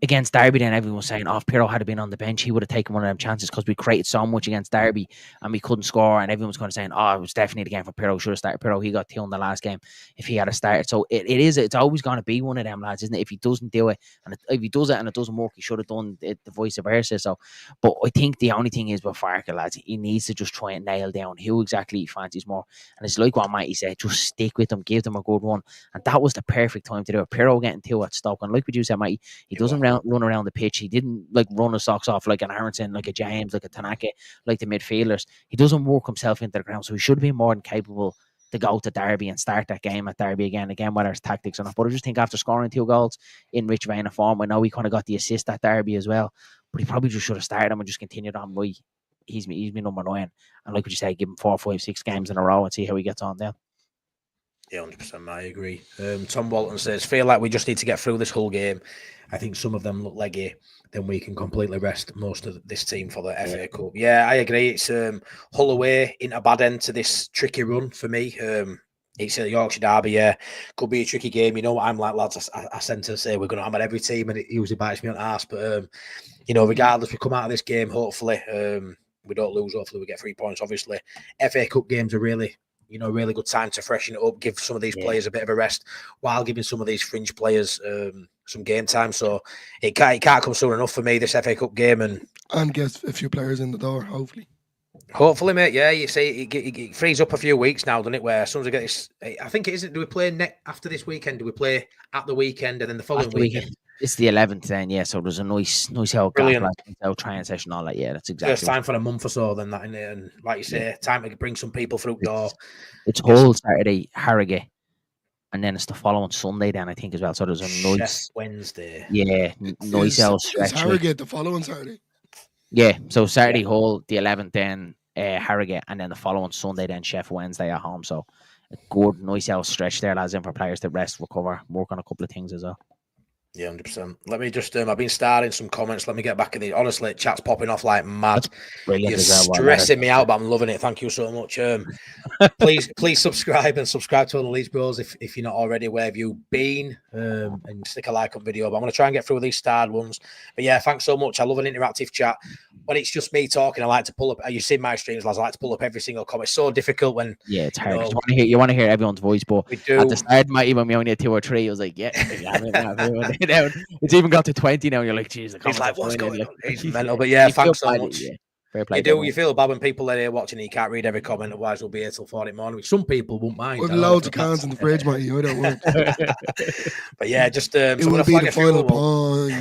Against Derby, then everyone was saying, if Pirro had been on the bench, he would have taken one of them chances because we created so much against Derby and we couldn't score. And everyone was kind of saying, it was definitely the game for Pirro. Should have started Pirro. He got 2 in the last game if he had started. So it's always going to be one of them, lads, isn't it? If he doesn't do it, and if he does it and it doesn't work, he should have done it, the vice versa. So, but I think the only thing is with Farke, lads, he needs to just try and nail down who exactly he fancies more. And it's like what Matty said, just stick with them, give them a good one. And that was the perfect time to do it. Pirro getting 2 at Stoke. And like what you said, Matty, he doesn't run around the pitch. He didn't run his socks off like an Aronson, like a James, like a Tanaka, like the midfielders. He doesn't work himself into the ground, so he should be more than capable to go to Derby and start that game at Derby again, whether it's tactics or not. But I just think after scoring 2 goals in rich vein of form, I know he kind of got the assist at Derby as well, but he probably just should have started him and just continued on. He's my number 9, and like what you say, give him 4, 5, 6 games in a row and see how he gets on there. Yeah, 100%. I agree. Tom Walton says, feel like we just need to get through this whole game. I think some of them look leggy. Then we can completely rest most of this team for the FA Cup. Yeah, I agree. It's Hull away in a bad end to this tricky run for me. It's a Yorkshire derby, yeah. Could be a tricky game. You know what I'm like, lads. I tend to say we're going to hammer every team, and it usually bites me on the arse. But, regardless, we come out of this game, hopefully. We don't lose. Hopefully, we get 3 points, obviously. FA Cup games are really good time to freshen it up, give some of these players a bit of a rest while giving some of these fringe players some game time. So it can't come soon enough for me, this FA Cup game. And get a few players in the door, hopefully. Hopefully, mate. Yeah, you see, it frees up a few weeks now, doesn't it? Where as soon as we get this, I think it isn't. Do we play after this weekend? Do we play at the weekend and then the following weekend? It's the 11th then, yeah. So there's a nice old training session, all that. Yeah, that's exactly. First time for a month or so, then that in it, and like you say, time to bring some people through the door. It's Hull Saturday, Harrogate, and then it's the following Sunday. Then I think as well. So there's a nice Wednesday. Yeah, nice old stretch. Is Harrogate the following Saturday? Yeah, so Saturday Hull, the 11th, then Harrogate, and then the following Sunday, then Sheffield Wednesday at home. So a good, nice old stretch there, lads, in for players to rest, recover, work on a couple of things as well. Yeah, 100%. Let me just, I've been starting some comments. Let me get back in the, honestly, chat's popping off like mad. You're stressing me out, but I'm loving it. Thank you so much. Please subscribe to all the Leeds Bros if you're not already. Where have you been? And stick a like on video. But I'm going to try and get through these starred ones. But yeah, thanks so much. I love an interactive chat. When it's just me talking, I like to pull up. You see my streams, lads. I like to pull up every single comment. It's so difficult when it's hard. You want to hear everyone's voice, but we do. At the start, Matty, when we only had 2 or 3, I was like, it's even got to 20 now. And you're like, geez, he's like, what's going on? He's mental. But yeah, thanks so much. You feel bad when people are here watching and you can't read every comment, otherwise we'll be here till 4 morning, which some people won't mind. With loads of cans in the fridge, Matty, I don't want. But yeah, just it will be the final point.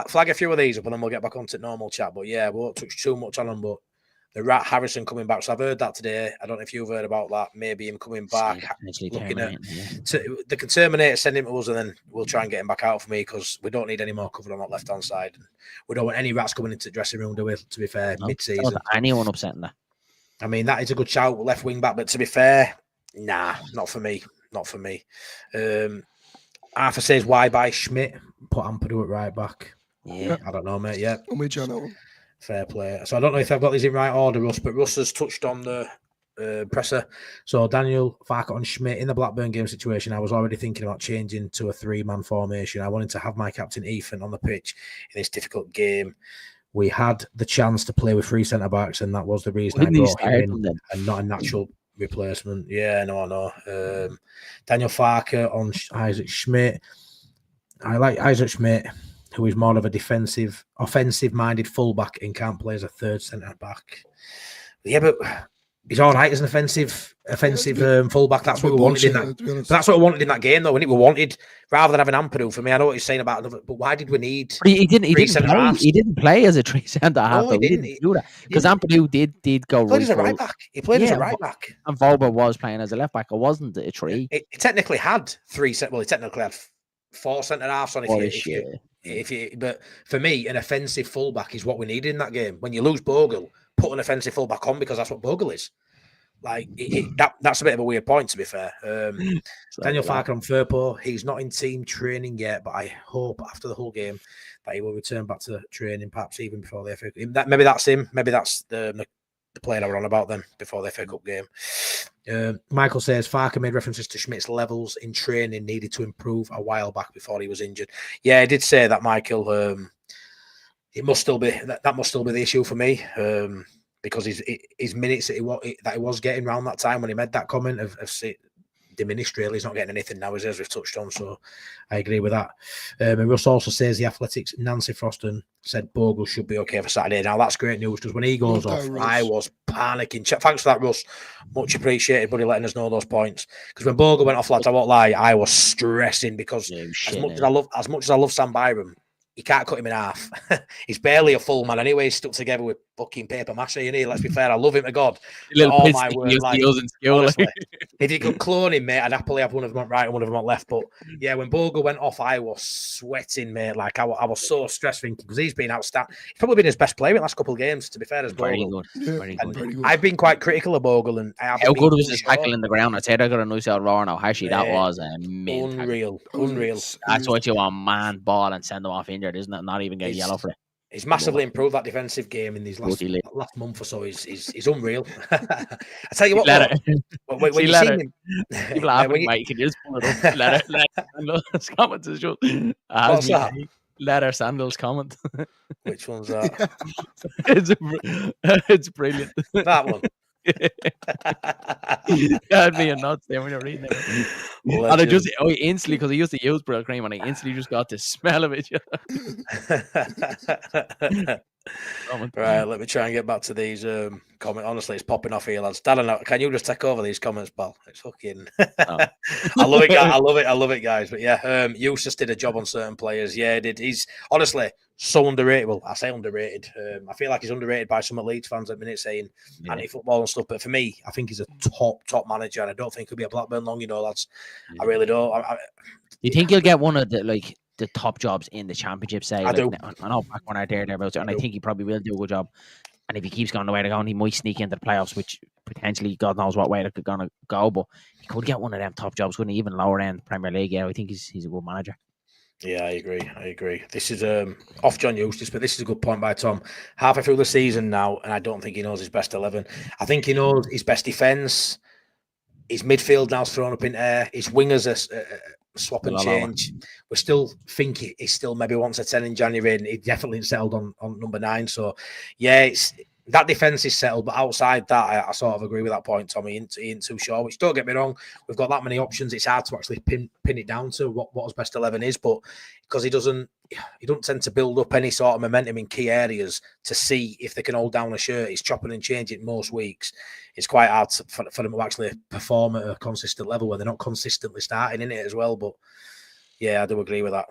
Flag a few of these up and then we'll get back onto normal chat. But yeah, we won't touch too much on them. But the Rat Harrison coming back, so I've heard that today. I don't know if you've heard about that. Maybe him coming back, looking at they can terminate, send him to us, and then we'll try and get him back out for me because we don't need any more cover on that left hand side. We don't want any rats coming into the dressing room, do we? To be fair, mid-season. Anyone upsetting that? I mean, that is a good shout, left wing back, but to be fair, nah, not for me. Not for me. Arthur says, why buy Schmidt? Put Ampadu at right back. Yeah, I don't know, mate. Yeah, I'm with you on that one. Fair play. So I don't know if I've got these in right order, Russ, but Russ has touched on the presser. So Daniel, Farke on Schmidt in the Blackburn game situation. I was already thinking about changing to a 3-man formation. I wanted to have my captain Ethan on the pitch in this difficult game. We had the chance to play with 3 centre backs, and that was the reason I brought him in and not a natural replacement. Yeah, no. Daniel Farke on Isaac Schmidt. I like Isaac Schmidt, who is more of a offensive-minded fullback and can't play as a third centre back. Yeah, but he's all right as an offensive fullback. That's what we wanted in that. But that's what we wanted in that game, though. And we wanted, rather than having Ampadu, for me, I know what he's saying about another, but why did we need? He didn't play as a 3 centre half. No, he didn't do that because Ampadu did go. He played as a right back. He played as a right back, and Volber was playing as a left back. It wasn't a 3. It technically had 3. Well, he technically had 4 centre halves on it. But for me, an offensive fullback is what we needed in that game. When you lose Bogle, put an offensive fullback on because that's what Bogle is. Like that's a bit of a weird point, to be fair. Daniel Farker on Firpo, he's not in team training yet, but I hope after the whole game that he will return back to training, perhaps even before the FA Cup. Maybe that's him. Maybe that's the player I were on about then before the FA Cup game. Michael says Farker made references to Schmidt's levels in training needed to improve a while back before he was injured. Yeah, I did say that, Michael. It must still be that must still be the issue for me. Because his minutes that he was getting around that time when he made that comment have diminished. Really, he's not getting anything now, as we've touched on. So I agree with that. And Russ also says the Athletics' Nancy Froston said Bogle should be okay for Saturday. Now that's great news because when he goes off, I was panicking. Thanks for that, Russ. Much appreciated, buddy, letting us know those points. Because when Bogle went off, lads, I won't lie, I was stressing because as much as I love Sam Byram, you can't cut him in half. He's barely a full man anyway. He's stuck together with fucking paper mache, isn't he? Let's be fair. I love him to God. Oh my word! Honestly, if you could clone him, mate, I'd happily have one of them on right and one of them on left. But yeah, when Bogle went off, I was sweating, mate. Like I was so stressed thinking because he's been outstanding. He's probably been his best player in the last couple of games. To be fair, as Bogle. Very good. I've been quite critical of Bogle and how good was his tackle in the ground? I said I got a nice out roar now. Actually, that was unreal. That's what you want, man, ball and send them off injured, isn't it? Not even get yellow for it. He's massively improved that defensive game in these last month or so. He's unreal. I tell you what, when you see him, people laughing, mate, can you just pull it up? Let comments is just. What's that? Leather Sandals comment. Which one's that? It's brilliant. That one. That'd be a nuts there when you're reading it. And I just instantly, because I used to use Brill Cream, and I instantly just got the smell of it. Right, let me try and get back to these comments. Honestly, it's popping off here, lads. Darren, can you just take over these comments, pal? It's fucking. I love it, guys. I love it, guys. But yeah, Eustace did a job on certain players. Yeah, he did. He's honestly so underrated. Well, I say underrated. I feel like he's underrated by some Leeds fans at the minute, saying anti-football and stuff. But for me, I think he's a top manager, and I don't think he'll be a Blackburn long. Lads. I really don't. You think he'll get one of the top jobs in the championship? Say, I do. I know back when I dared about it, and I think he probably will do a good job. And if he keeps going the way they're going, he might sneak into the playoffs, which potentially God knows what way they're going to go. But he could get one of them top jobs, couldn't he? Even lower end Premier League. Yeah, I think he's a good manager. Yeah, I agree. This is off John Eustace, but this is a good point by Tom. Halfway through the season now, and I don't think he knows his best 11. I think he knows his best defence. His midfield now's thrown up in air. His wingers are swap and change. We still think he still maybe wants a 10 in January, and he definitely settled on number 9. So, yeah, that defence is settled, but outside that, I sort of agree with that point, Tommy. He ain't too sure, which don't get me wrong, we've got that many options. It's hard to actually pin it down to what his best 11 is, but because he doesn't tend to build up any sort of momentum in key areas to see if they can hold down a shirt. He's chopping and changing most weeks. It's quite hard for them to actually perform at a consistent level where they're not consistently starting in it as well. But yeah, I do agree with that.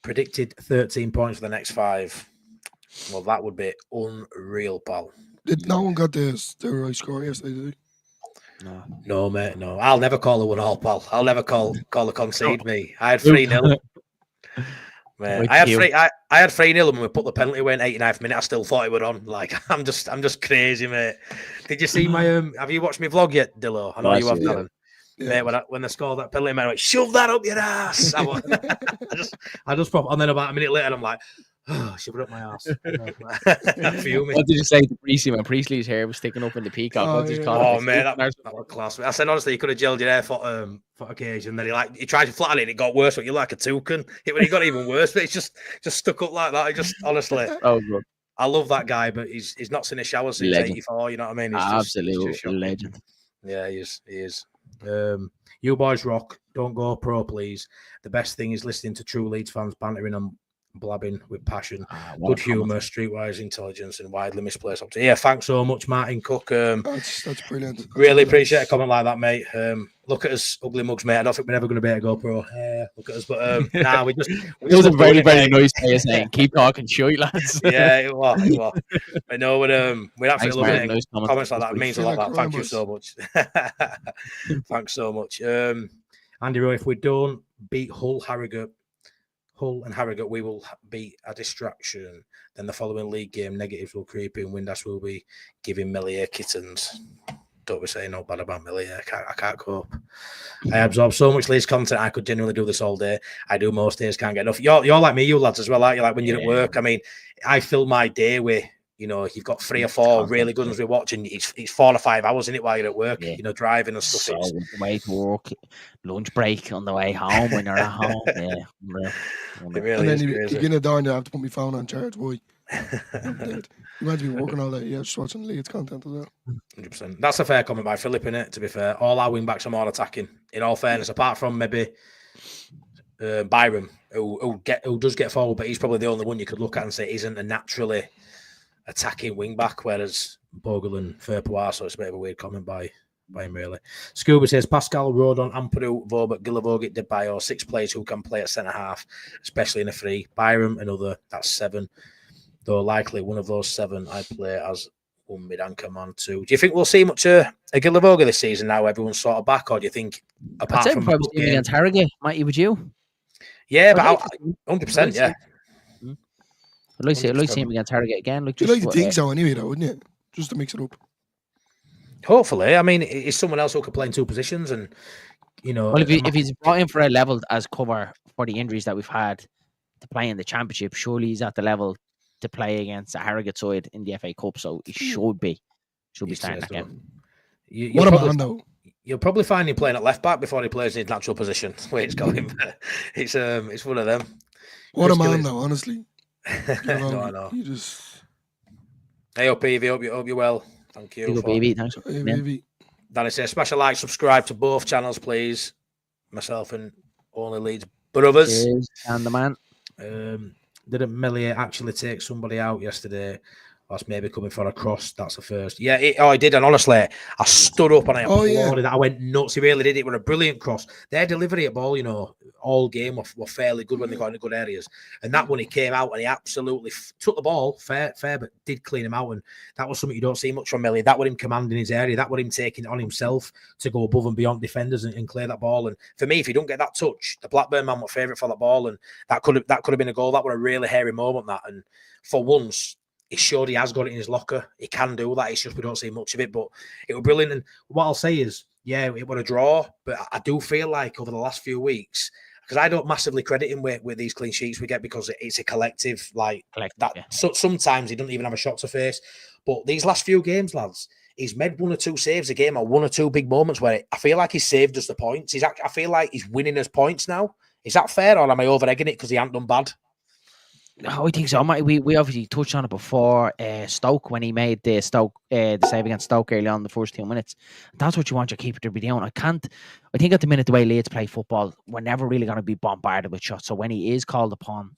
Predicted 13 points for the next 5. Well, that would be unreal, pal. Did no one got the right score yesterday, did he? No, mate, no. I'll never call a 1-1, pal. I'll never call a concede me. I had 3-0. Man, I had 3-0 and we put the penalty away in 89th minute. I still thought it were on. Like I'm just crazy, mate. Did you see my have you watched my vlog yet, Dillo? I know you have, Darren. Yeah. Mate, when they scored that penalty, man, I went, shove that up your ass. I just pop, and then about a minute later, I'm like, oh, shove it up my ass. What did you say to Priestley when Priestley's hair was sticking up in the peacock? Oh man, that was class. I said honestly, you could have gelled your hair for occasion. Then he tried to flatten it, and it got worse. But you're like a toucan. It got even worse. But it's just stuck up like that. It just honestly. Oh, good. I love that guy, but he's not seen a shower since '84. You know what I mean? He's absolutely legend. Yeah, he is. You boys rock. Don't go pro, please. The best thing is listening to true Leeds fans bantering and blabbing with passion, good humour, streetwise intelligence, and widely misplaced optimism. Yeah, thanks so much, Martin Cook. That's brilliant. That's really appreciate a comment like that, mate. Look at us, ugly mugs, mate. I don't think we're ever going to be able to go pro. Look at us, but nah, we just. It was a very, very nice way of saying, "Keep talking, shit, lads." Yeah, it was. I know we're absolutely loving it. Nice Comments like that it means a lot. Like Thank you so much. Thanks so much, Andy Rowe. If we don't beat Hull and Harrogate, we will be a distraction. Then the following league game, negatives will creep in. Windass will be giving Melier kittens. Don't be saying no bad about Melier. I can't cope. I absorb so much Leeds content. I could genuinely do this all day. I do most days. Can't get enough. You're like me, you lads as well, aren't you? Like when you're at work. I mean, I fill my day with, you've got 3 or 4 really good ones we watch, and it's 4 or 5 hours in it while you're at work. Driving and stuff. So on the way to work, lunch break on the way home when you're at home. Yeah, unreal. It really and then is you get it down, you have to put my phone on charge. Boy, you might be working all day. Yeah, just watching Leeds content as well. 100%. That's a fair comment by Philip, innit? To be fair, all our wing backs are more attacking. In all fairness, apart from maybe Byram, who does get forward, but he's probably the only one you could look at and say isn't a naturally attacking wing back. Whereas Bogle and Furpois, so it's a bit of a weird comment by him, really. Scuba says Pascal, Rodon, Ampadu, Vobert, Gilavogi, De Bayo, 6 players who can play at centre half, especially in a free. Byram, another, that's 7. Though likely one of those 7 I play as one mid anchor man too. Do you think we'll see much a Gilavogi this season now? Everyone's sort of back, or do you think apart from probably against Harrogate, Matty, would you? Yeah, but 100%, yeah. I'd like to see him against Harrogate again. You'd like to think so anyway, though, wouldn't you? Just to mix it up. Hopefully, I mean, it's someone else who could play in 2 positions, and Well, if he's brought in for a level as cover for the injuries that we've had to play in the Championship, surely he's at the level to play against a Harrogate side in the FA Cup, so he should be starting that game. What a man, though. You'll probably find him playing at left back before he plays in his natural position. That's the way it's going. It's one of them. What a man, though. Honestly. No, I know. You just. Hey, Peavy, hope you're well. Thank you. Baby. Thanks. Hey, baby. Danny says, special like, subscribe to both channels, please. Myself and Only Leeds Brothers. Cheers, and the man. Didn't Melier actually take somebody out yesterday? That's maybe coming for a cross. That's the first. Yeah, I did. And honestly, I stood up and I applauded that. I went nuts. He really did. It was a brilliant cross. Their delivery at ball, all game were fairly good when they got into good areas. And that one, he came out and he absolutely took the ball, fair, but did clean him out. And that was something you don't see much from Melier. That was him commanding his area. That was him taking it on himself to go above and beyond defenders and clear that ball. And for me, if you don't get that touch, the Blackburn man was favourite for that ball. And that could have been a goal. That was a really hairy moment, that. And for once, he showed he has got it in his locker. He can do that. It's just we don't see much of it, but it was brilliant. And what I'll say is, yeah, it was a draw, but I do feel like over the last few weeks, because I don't massively credit him with these clean sheets we get because it's a collective like that. Yeah. So sometimes he doesn't even have a shot to face. But these last few games, lads, he's made 1 or 2 saves a game or 1 or 2 big moments where I feel like he's saved us the points. I feel like he's winning us points now. Is that fair, or am I over-egging it because he hasn't done bad? No, I think so. We obviously touched on it before. Stoke, when he made the save against Stoke early on the first 2 minutes, that's what you want your keeper to be doing. I think at the minute the way Leeds play football, we're never really going to be bombarded with shots. So when he is called upon,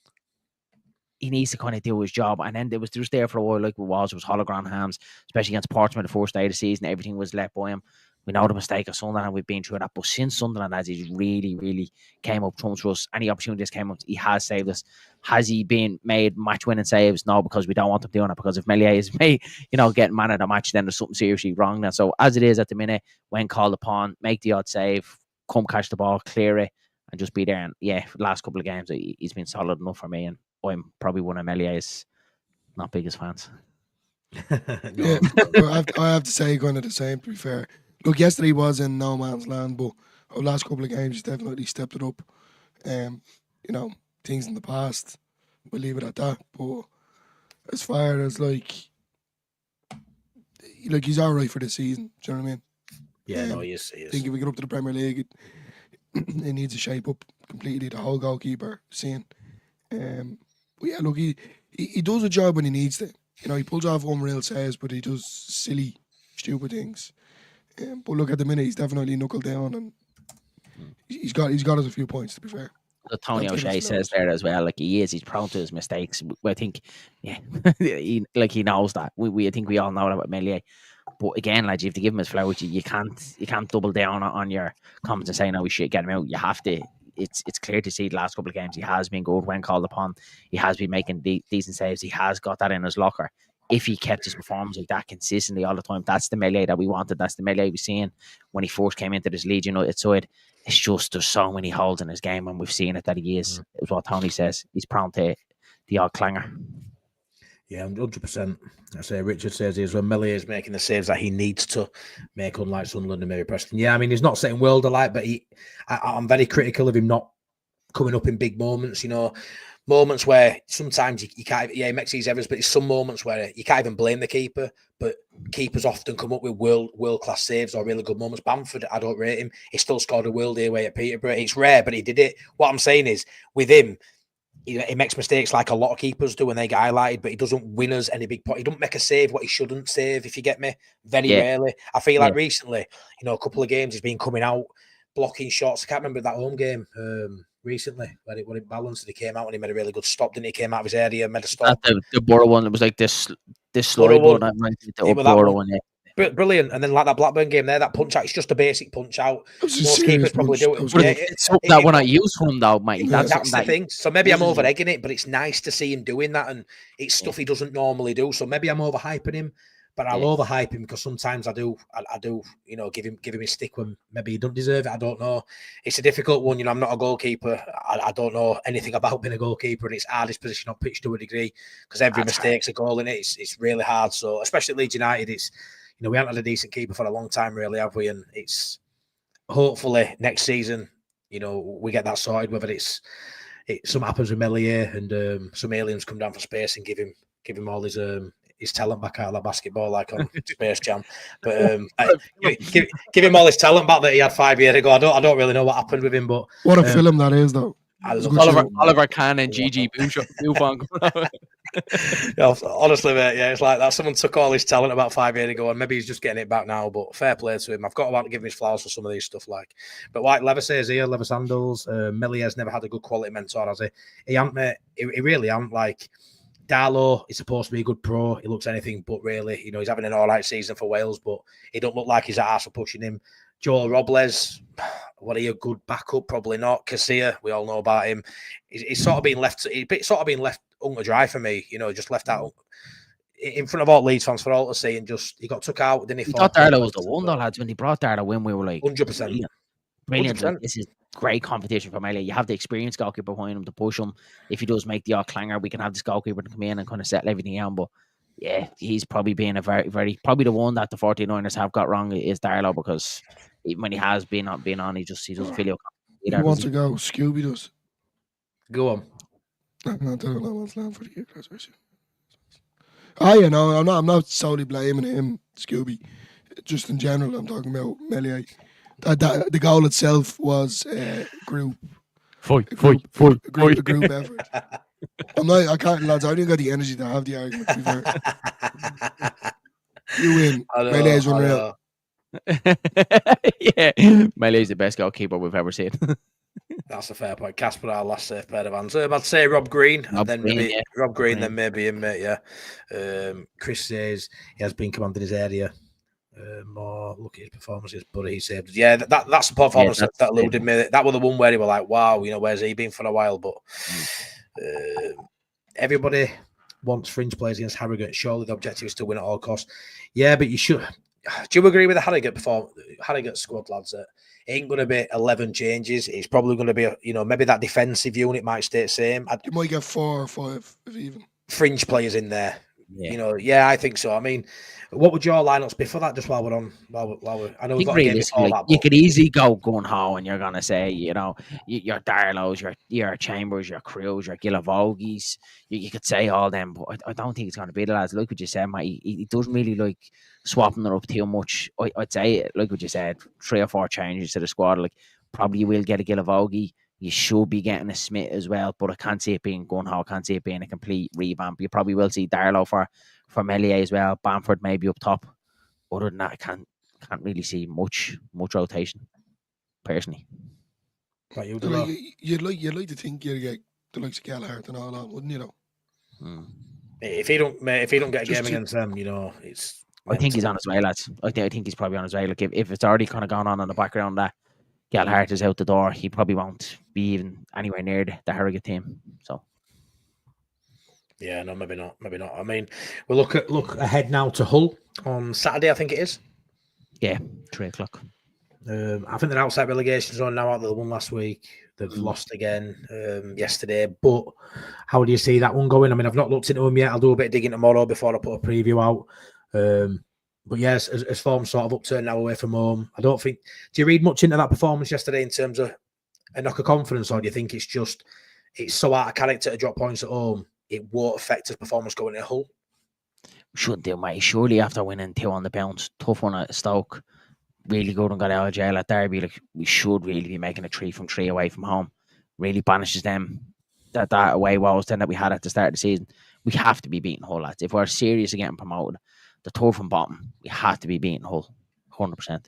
he needs to kind of do his job. And then it was just there for a while, like it was hologram hams, especially against Portsmouth the first day of the season. Everything was let by him. We know the mistake of Sunderland, and we've been through that. But since Sunderland, as he's really, really came up trumps for us, any opportunities came up, he has saved us. Has he been made match-winning saves? No, because we don't want him doing it. Because if Melier is getting man of the match, then there's something seriously wrong now. So as it is at the minute, when called upon, make the odd save, come catch the ball, clear it, and just be there. And yeah, for the last couple of games, he's been solid enough for me. And I'm probably one of Melier's not biggest fans. Yeah, I have to say, kind of the same, to be fair. Look, yesterday was in no man's land, but our last couple of games, he's definitely stepped it up. Things in the past, we'll leave it at that. But as far as like he's all right for the season. Do you know what I mean? Yeah, no, he is. I think if we get up to the Premier League, it needs to shape up completely. The whole goalkeeper scene. But yeah, look, he does a job when he needs to. He pulls off unreal saves, but he does silly, stupid things. But look, at the minute, he's definitely knuckled down, and he's got us a few points, to be fair. Tony O'Shea says there as well, like he's prone to his mistakes. I think, yeah, he knows that. I think we all know that about Meslier. But again, like you have to give him his flowers. You can't double down on your comments and say no, we should get him out. You have to. It's clear to see the last couple of games he has been good when called upon. He has been making decent saves. He has got that in his locker. If he kept his performance like that consistently all the time, that's the Meslier that we wanted. That's the Meslier we seen when he first came into this Leeds United side. It's just there's so many holes in his game, and we've seen it that he is. Is what Tony says. He's prone to the odd clanger. Yeah, 100%. I say Richard says he is when Meslier is making the saves that he needs to make, unlike Sunderland and maybe Preston. Yeah, I mean, he's not setting world alight, but I'm very critical of him not coming up in big moments, moments where sometimes you can't, he makes these errors, but it's some moments where you can't even blame the keeper, but keepers often come up with world-class saves or really good moments. Bamford, I don't rate him. He still scored a worldie away at Peterborough. It's rare, but he did it. What I'm saying is, with him, he makes mistakes like a lot of keepers do when they get highlighted, but he doesn't win us any big point. He doesn't make a save what he shouldn't save, if you get me. Very rarely. I feel like recently, a couple of games he's been coming out, blocking shots. I can't remember that home game recently when it balanced and he came out and he made a really good stop, didn't he? Came out of his area, made a stop. The Borough one, it was like this slurry one. The Borough one, yeah. Brilliant. And then like that Blackburn game there, that punch out, it's just a basic punch out. Most keepers probably do it. It's something that we're not used from though, mate. That's the thing. So maybe I'm over-egging it, but it's nice to see him doing that, and it's stuff he doesn't normally do. So maybe I'm overhyping him, but I'll overhype him because sometimes I do, give him his stick when maybe he don't deserve it. I don't know. It's a difficult one. I'm not a goalkeeper. I don't know anything about being a goalkeeper, and it's hardest position on pitch to a degree because every mistake's a goal in it. It's really hard. So especially at Leeds United, it's we haven't had a decent keeper for a long time, really, have we? And it's hopefully next season, we get that sorted. Whether something happens with Meslier and some aliens come down for space and give him all his talent back out of that basketball, like on Space Jam. But give him all his talent back that he had 5 years ago. I don't really know what happened with him, but what a film that is, though. Oliver Kahn and Gigi Buffon. Honestly, mate, it's like that. Someone took all his talent about 5 years ago, and maybe he's just getting it back now. But fair play to him. I've got to give him his flowers for some of these stuff. But like Lever says here, Lever Sandals, Mellier's never had a good quality mentor, has he? He ain't, mate. He really ain't. Like Darlow is supposed to be a good pro. He looks anything but really. He's having an all right season for Wales, but he don't look like he's at arse for pushing him. Joel Robles, what are you, a good backup? Probably not. Casilla, we all know about him. He's sort of been left. He's sort of been left under dry for me. Just left out in front of all Leeds fans for all to see, and just he got took out. Didn't he? We thought Darlow was the one, though, lads. When he brought Darlow in, we were like 100%. Brilliant. This is great competition for Meslier. You have the experienced goalkeeper behind him to push him. If he does make the odd clanger, we can have this goalkeeper to come in and kind of settle everything down. But yeah, he's probably been a very, very probably the one that the 49ers have got wrong is Darlow, because even when he has been on, he doesn't feel he wants to go. Scooby does. Go on. I'm not telling him what's land for the year. I'm not solely blaming him, Scooby. Just in general, I'm talking about Meslier. The goal itself was group effort. I can't, lads. I didn't got the energy to have the argument. To be fair. You win. Meslier's unreal. Yeah, Meslier's the best goalkeeper we've ever seen. That's a fair point. Casper, our last safe pair of hands. I'd say Rob Green, then maybe him, mate. Yeah. Chris says he has been commanding his area. More look at his performances, but he saved. Yeah, that's the performance that eluded me. That was the one where he was like, "Wow, where's he been for a while?" But everybody wants fringe players against Harrogate. Surely the objective is to win at all costs. Yeah, but you should. Do you agree with the Harrogate squad, lads? It ain't going to be 11 changes. It's probably going to be, maybe that defensive unit might stay the same. You might get 4 or 5, if even. Fringe players in there. Yeah. I think so. I mean, what would your lineups be for that? Just while we're on, I know we've got a game before that. You could easily go gun ho, and you're gonna say, your Darlows, your Chambers, your Crews, your Gilavogies. You could say all them, but I don't think it's gonna be the lads. Like what you said, mate, he doesn't really like swapping it up too much. I'd say, like what you said, 3 or 4 changes to the squad. Like probably you will get a Gilavogie. You should be getting a Smith as well, but I can't see it being gun-ho. I can't see it being a complete revamp. You probably will see Darlow for Meslier as well. Bamford maybe up top. Other than that, can't really see much rotation, personally. Like you, So, like, Dillo? you'd like to think you'd get the likes of Gallagher and all that, wouldn't you? Though. If he don't get a Just game to- against them, it's. I think he's mental. on his way, lads. I think he's probably on his way. Like if it's already kind of gone on in the background that Gallagher is out the door, he probably won't be even anywhere near the Harrogate team. So Yeah, no, maybe not. I mean, we'll look ahead now to Hull on Saturday. I think it is. yeah, 3:00. I think they're outside relegation zone now. Out they won last week. They've lost again yesterday. But how do you see that one going? I mean, I've not looked into them yet. I'll do a bit of digging tomorrow before I put a preview out. But yes, as form sort of upturned now away from home, I don't think. Do you read much into that performance yesterday in terms of a knock of confidence, or do you think it's so out of character to drop points at home? It won't affect his performance going to Hull. Shouldn't do, mate. Surely after winning 2 on the bounce, tough one at Stoke, really good and got out of jail at Derby. Like we should really be making a 3 from 3 away from home. Really banishes them that away woes then that we had at the start of the season. We have to be beating Hull, lads. If we're serious of getting promoted, the tour from bottom, we have to be beating Hull, 100%.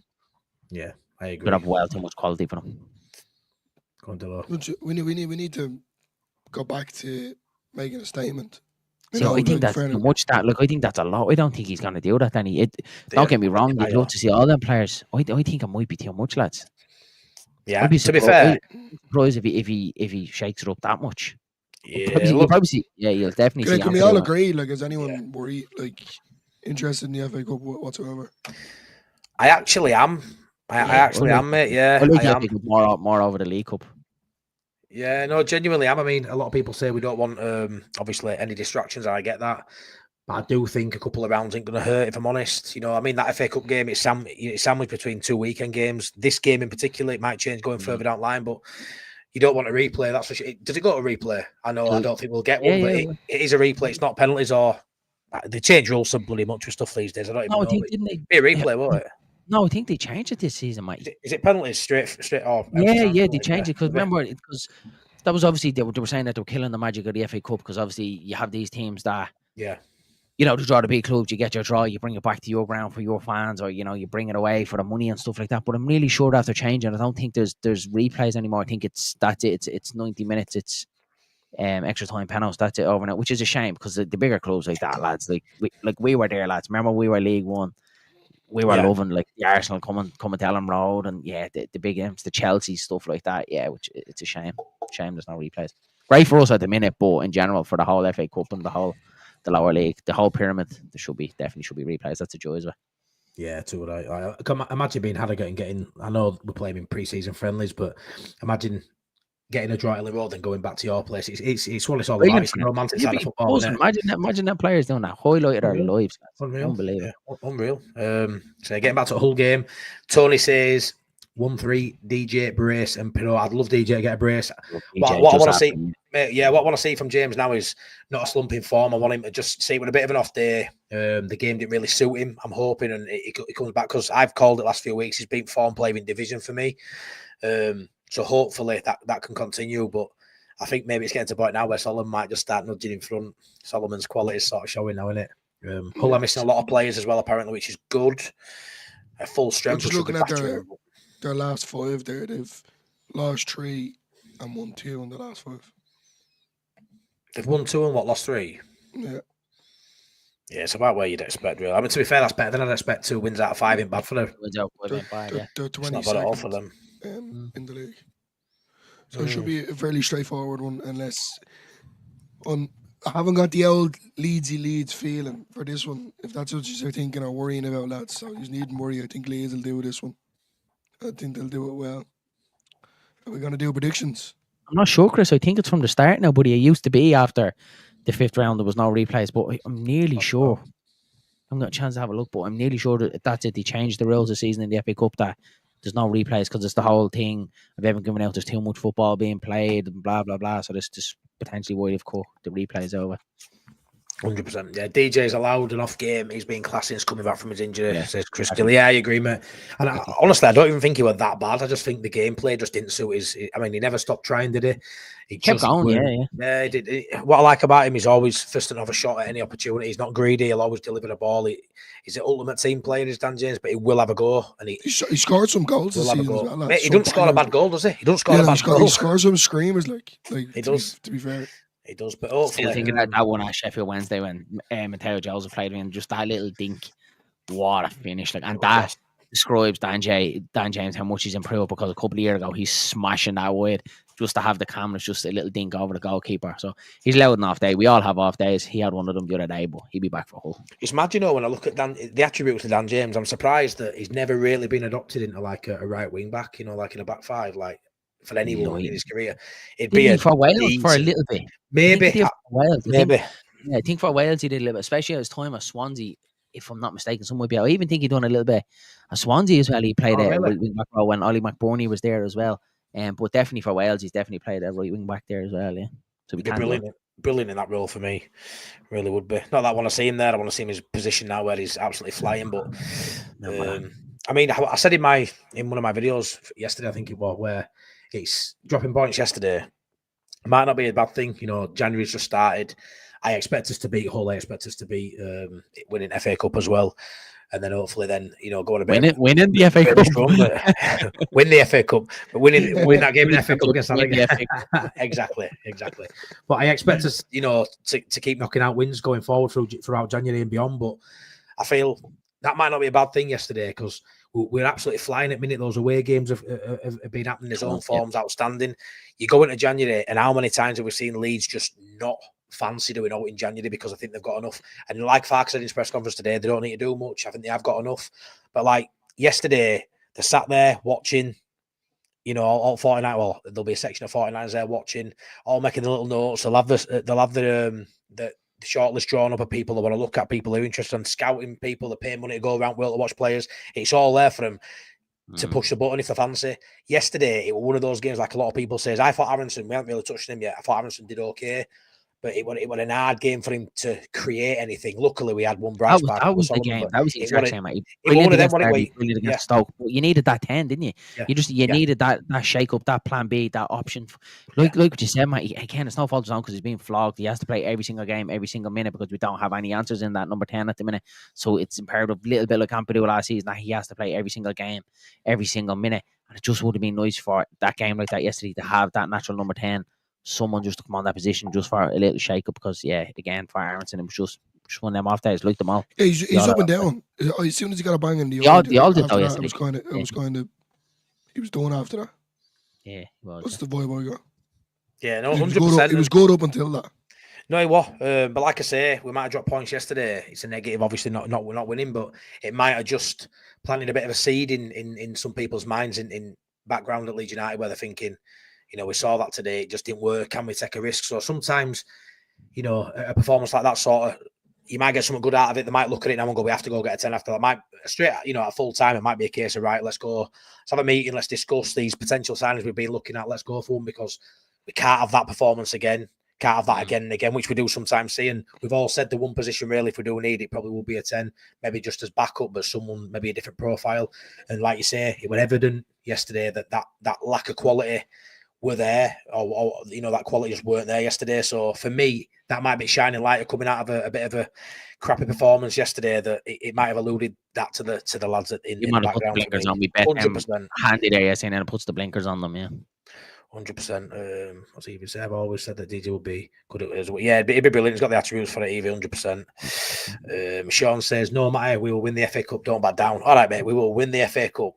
Yeah, I agree. We have well too much quality for them. We need to go back to making a statement. So I think that's too much. I think that's a lot. I don't think he's going to do that. Danny. Don't get me wrong. You'd love to see all them players. I think it might be too much, lads. Yeah. To be fair, I'm surprised if he shakes it up that much. Yeah, you'll probably see. Yeah, you'll definitely see. Can we all agree? Like, is anyone worried? Like, interested in the FA Cup whatsoever? I actually am. I actually am, mate. Yeah, I am. More over the League Cup. Yeah, no, genuinely am. I mean, a lot of people say we don't want, obviously, any distractions. I get that. But I do think a couple of rounds ain't going to hurt, if I'm honest. You know, I mean, that FA Cup game, it's sandwiched between 2 weekend games. This game in particular, it might change going further down the line, but you don't want a replay, that's for sure. Does it go to replay? I don't think we'll get one, but it is a replay. It's not penalties or... They change rules so bloody much with stuff these days. I don't even know. I think, didn't they? Be a replay, won't it? No, I think they changed it this season, mate. Is it penalties straight off? Yeah, they changed it because remember, because that was obviously they were saying that they were killing the magic of the FA Cup because obviously you have these teams that to draw the big clubs, you get your draw, you bring it back to your ground for your fans, or you bring it away for the money and stuff like that. But I'm really sure after changing, I don't think there's replays anymore. I think it's 90 minutes. It's extra time penalties. That's it overnight, which is a shame because the bigger clubs like that, lads, we were there, lads. Remember we were League One. We were loving like the Arsenal coming to Ellen Road and the big games, the Chelsea stuff like that. Yeah, which it's a shame. Shame there's no replays. Great for us at the minute, but in general for the whole FA Cup and the lower league, the whole pyramid, there definitely should be replays. That's a joy as well. Yeah, too would I can imagine being Harrogate and getting. I know we're playing in pre-season friendlies, but imagine getting a draw at Ellen Road and going back to your place. It's what it's all about. It's the romantic side of football. Imagine that players doing that. Highlighted our lives. Unreal. Unbelievable. Yeah, unreal. So getting back to the Hull game, Tony says 1-3 DJ brace and Pinot. I'd love DJ to get a brace. What I want to see, what I want to see from James now is not a slump in form. I want him to just see with a bit of an off day. The game didn't really suit him. I'm hoping and he comes back because I've called it last few weeks. He's been form player in division for me. So hopefully that can continue. But I think maybe it's getting to a point now where Solomon might just start nudging in front. Solomon's quality is sort of showing now, isn't it? Hull are missing a lot of players as well, apparently, which is good. At full strength. Just looking at their last 5 there, they've lost 3 and won 2 in the last 5. They've won 2 and lost 3? Yeah. Yeah, it's about where you'd expect, really. I mean, to be fair, that's better than I'd expect. 2 wins out of 5 ain't bad for them. They're 22nd not bad at all for them. In the league. So it should be a fairly straightforward one, unless I haven't got the old Leeds feeling for this one. If that's what you're thinking or worrying about, lads, so you needn't worry. I think Leeds will do this one. I think they'll do it well. Are we going to do predictions? I'm not sure, Chris. I think it's from the start now, buddy. It used to be after the 5th round there was no replays, but I'm nearly sure. I'm not a chance to have a look, but I'm nearly sure that's it. They changed the rules this season in the FA Cup that there's no replays because it's the whole thing of everyone giving out. There's too much football being played and blah blah blah. So this potentially why they've cut the replays over. 100%. Yeah, DJ's allowed an off game. He's been classy since coming back from his injury, says Chris Gill. Yeah, I agree, mate. And honestly, I don't even think he was that bad. I just think the gameplay just didn't suit his. I mean, he never stopped trying, did he? He kept going, yeah, he did. What I like about him, he's always first and have a shot at any opportunity. He's not greedy. He'll always deliver the ball. He's an ultimate team player, is Dan James, but he will have a go. And he scored some goals this season as well. Mate, he doesn't score a bad goal, does he? He doesn't score a bad goal. He scores some screamers, like he does. To be fair. He does, but hopefully... Still thinking that one at Sheffield Wednesday when Matteo Joseph played him, just that little dink. What a finish. And that describes Dan James, how much he's improved, because a couple of years ago, he's smashing that wide. Just to have the cameras, just a little dink over the goalkeeper. So he's allowed an off day. We all have off days. He had one of them the other day, but he'll be back for Hull. It's mad, when I look at the attributes of Dan James, I'm surprised that he's never really been adopted into like a right wing back, like in a back five, like for anyone in his career. It'd be for Wales for a little bit. Maybe. Maybe. I think for Wales he did a little bit, especially at his time at Swansea. If I'm not mistaken, some would be. I even think he done a little bit at Swansea as well. He played right wing back row when Ollie McBurney was there as well. But definitely for Wales, he's definitely played a right wing back there as well. Yeah, so we can brilliant in that role for me. Really would be. Not that I want to see him there. I want to see him in his position now where he's absolutely flying. But I mean, I said in one of my videos yesterday, I think it was, where it's dropping points yesterday. It might not be a bad thing. January's just started. I expect us to beat Hull. I expect us to beat winning FA Cup as well. And then hopefully going a bit winning the FA Cup. Win the FA Cup. But win that game in the FA Cup against Exactly. But I expect us, to keep knocking out wins going forward throughout January and beyond. But I feel that might not be a bad thing yesterday, because we're absolutely flying at the minute. Those away games have been happening. His own form's outstanding. You go into January, and how many times have we seen Leeds just not fancy doing out in January because I think they've got enough? And like Fark said in his press conference today, they don't need to do much. I think they have got enough. But like yesterday, they sat there watching, all 49. Well, there'll be a section of 49ers there watching, all making the little notes. They'll have the shortlist drawn up of people that want to look at, people who are interested in scouting people, that pay money to go around world to watch players. It's all there for them to push the button if they fancy. Yesterday, it was one of those games, like a lot of people says. I thought Aronson, we haven't really touched him yet. I thought Aronson did okay, but it was an hard game for him to create anything. Luckily, we had one bright spark. That was the game. That was the exact same. Brilliant against Stoke. But you needed that 10, didn't you? Yeah. You needed that shake up, that plan B, that option. Like what you said, mate. Again, it's no fault of his own because he's being flogged. He has to play every single game, every single minute, because we don't have any answers in that number 10 at the minute. So it's imperative, a little bit like Campbell last season, that he has to play every single game, every single minute. And it just would have been nice for that game like that yesterday to have that natural number 10. Someone just to come on that position just for a little shake up, because again for Aronson, it was just one of them off days, like them all. Yeah, he's up and down. As soon as he got a bang in the all did though yesterday. He was done after that. Yeah, that's the vibe I got. Yeah, no, 100%. He was good up until that. No, he was. But like I say, we might have dropped points yesterday. It's a negative, obviously, not winning, but it might have just planted a bit of a seed in some people's minds in background at Leeds United, where they're thinking, we saw that today, it just didn't work. Can we take a risk? So sometimes, a performance like that sort of, you might get something good out of it. They might look at it now and go, we have to go get a 10 after that. Might straight, at full time, it might be a case of, right, let's go, let's have a meeting, let's discuss these potential signings we've been looking at. Let's go for them, because we can't have that performance again. Can't have that again and again, which we do sometimes see. And we've all said the one position, really, if we do need it, probably will be a 10, maybe just as backup, but someone, maybe a different profile. And like you say, it was evident yesterday that lack of quality were there, or that quality just weren't there yesterday. So for me, that might be shining light coming out of a bit of a crappy performance yesterday, that it might have alluded that to the lads in the background. Put the blinkers on. We bet 100%. Handy there yesterday, and it puts the blinkers on them. Yeah. 100%. What's Evie said? I've always said that DJ will be good at it as well. Yeah, it'd be brilliant. He's got the attributes for it, Evie, 100%. Sean says, no matter, we will win the FA Cup. Don't back down. All right, mate, we will win the FA Cup.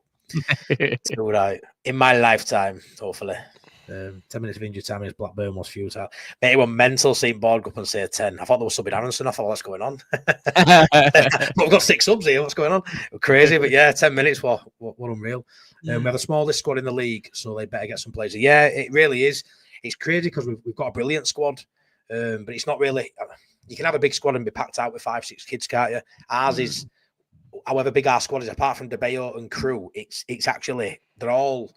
It's all right. In my lifetime, hopefully. 10 minutes of injury time against Blackburn was futile. Mate, it was mental seeing Borg up and say 10. I thought there was subbing Aronson. I thought, what's going on? But we've got 6 subs here. What's going on? Crazy, but yeah, 10 minutes. What unreal. We have the smallest squad in the league, so they better get some players. Yeah, it really is. It's crazy because we've got a brilliant squad, but it's not really. You can have a big squad and be packed out with 5-6 kids, can't you? Ours is, however big our squad is, apart from DeBeo and Crew, it's actually, they're all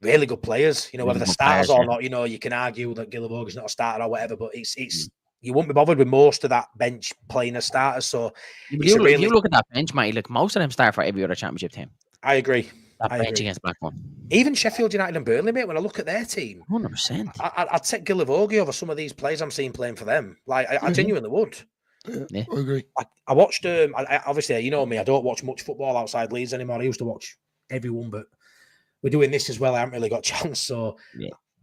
really good players, whether they're starters or not. You can argue that Guillebeau is not a starter or whatever, but it's you won't be bothered with most of that bench playing as starters. So if you look at that bench, Matty, like most of them start for every other championship team. I agree. That bench against Blackburn. Even Sheffield United and Burnley, mate, when I look at their team, 100%. I'd take Gilavogi over some of these players I'm seeing playing for them. Like, I genuinely would. Yeah, I agree. I watched, obviously, you know me, I don't watch much football outside Leeds anymore. I used to watch everyone, but we're doing this as well. I haven't really got a chance. So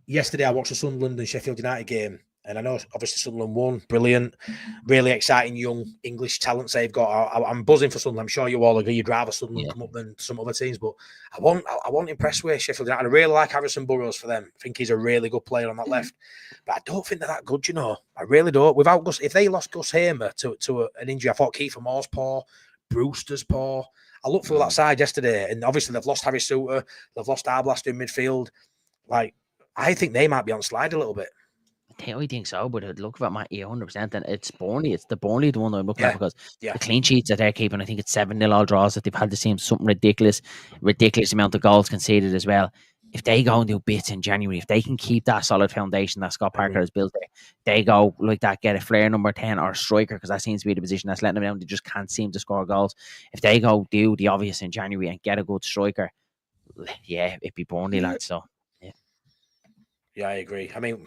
yesterday I watched the Sunderland and Sheffield United game. And I know, obviously, Sunderland won. Brilliant. Really exciting young English talents they've got. I'm buzzing for Sunderland. I'm sure you all agree you'd rather Sunderland come up than some other teams. But I want impressed with Sheffield United. I really like Harrison Burrows for them. I think he's a really good player on that left. But I don't think they're that good, you know. I really don't. Without Gus, if they lost Gus Hamer to an injury, I thought Kiefer Moore's poor, Brewster's poor. I looked through that side yesterday, and obviously they've lost Harry Suter. They've lost Arblaster in midfield. Like, I think they might be on slide a little bit. I think so, but I'd look at Matty 100%. And it's Burnley. It's the Burnley the one that I'm looking at because the clean sheets that they're keeping, I think it's 7-0 all draws that they've had the same something ridiculous amount of goals conceded as well. If they go and do bits in January, if they can keep that solid foundation that Scott Parker has built there, they go like that, get a flair number 10 or a striker, because that seems to be the position that's letting them down. They just can't seem to score goals. If they go do the obvious in January and get a good striker, it'd be Burnley, lads. So yeah, I agree. I mean,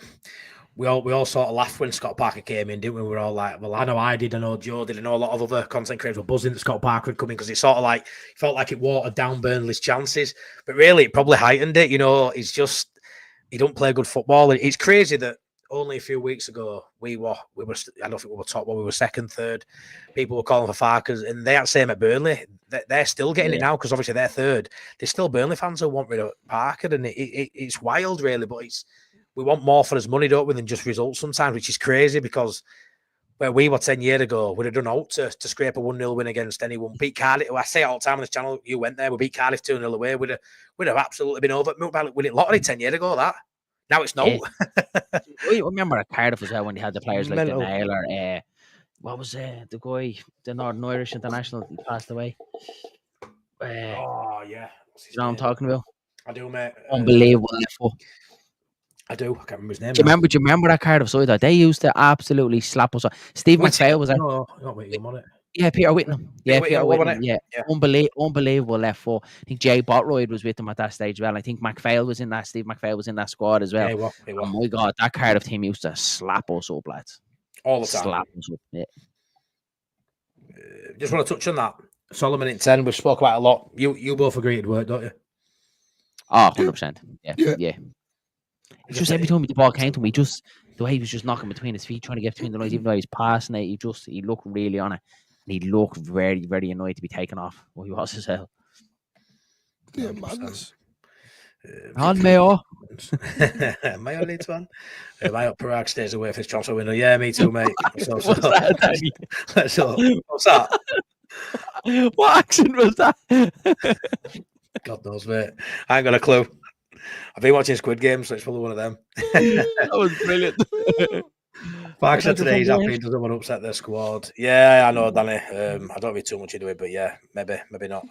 we all sort of laughed when Scott Parker came in, didn't we? We were all like, well, I know I did, I know Joe did, I know a lot of other content creators were buzzing that Scott Parker had come in because it sort of like felt like it watered down Burnley's chances, but really it probably heightened it. You know, he don't play good football. It's crazy that only a few weeks ago we were I don't think we were top one, we were second, third. People were calling for Farkers, and they had the same at Burnley. They're still getting it now because obviously they're third. There's still Burnley fans who want rid of Parker, and it's wild, really, but we want more for his money, don't we, than just results sometimes, which is crazy because where we were 10 years ago, we'd have done out to scrape a 1-0 win against anyone. Beat Cardiff. I say it all the time on this channel, you went there, we beat Cardiff 2-0 away. We'd have absolutely been over. We did lottery 10 years ago, that. Now it's no. Yeah. I remember at Cardiff as well when they had the players like the Naylor. What was the guy, the Northern Irish international, he passed away? Oh, yeah. You know what I'm talking about? I do, mate. Unbelievable. I do. I can't remember his name. Do you remember that Cardiff side? They used to absolutely slap us. Steve McPhail was there. No, not Whittingham on it. Yeah, Peter Whittingham. Yeah, Peter Whittingham. Yeah. Unbelievable left foot. I think Jay Botroyd was with him at that stage as well. I think McPhail was in that. Steve McPhail was in that squad as well. Yeah, he was. Oh my God, that Cardiff team used to slap us up, lads. All the time. Slap us up. Yeah. Just want to touch on that. Solomon in 10. We've spoke about it a lot. You both agree it worked, don't you? Oh, 100%. Yeah. It's just every time the ball came to him, the way he was just knocking between his feet, trying to get between the lines, even though he's passing it, he looked really on it. And he looked very, very annoyed to be taken off. Well, he was as hell. Yeah, madness. On Mayo. Mayo leads one. Mayo Parag stays away for his transfer window. Yeah, me too, mate. What's that? What's that? What accent was that? God knows, mate. I ain't got a clue. I've been watching Squid Games, so it's probably one of them. That was brilliant. Park said today he's happy he doesn't want to upset their squad. Yeah, I know, Danny. I don't read too much into it, but yeah, maybe not.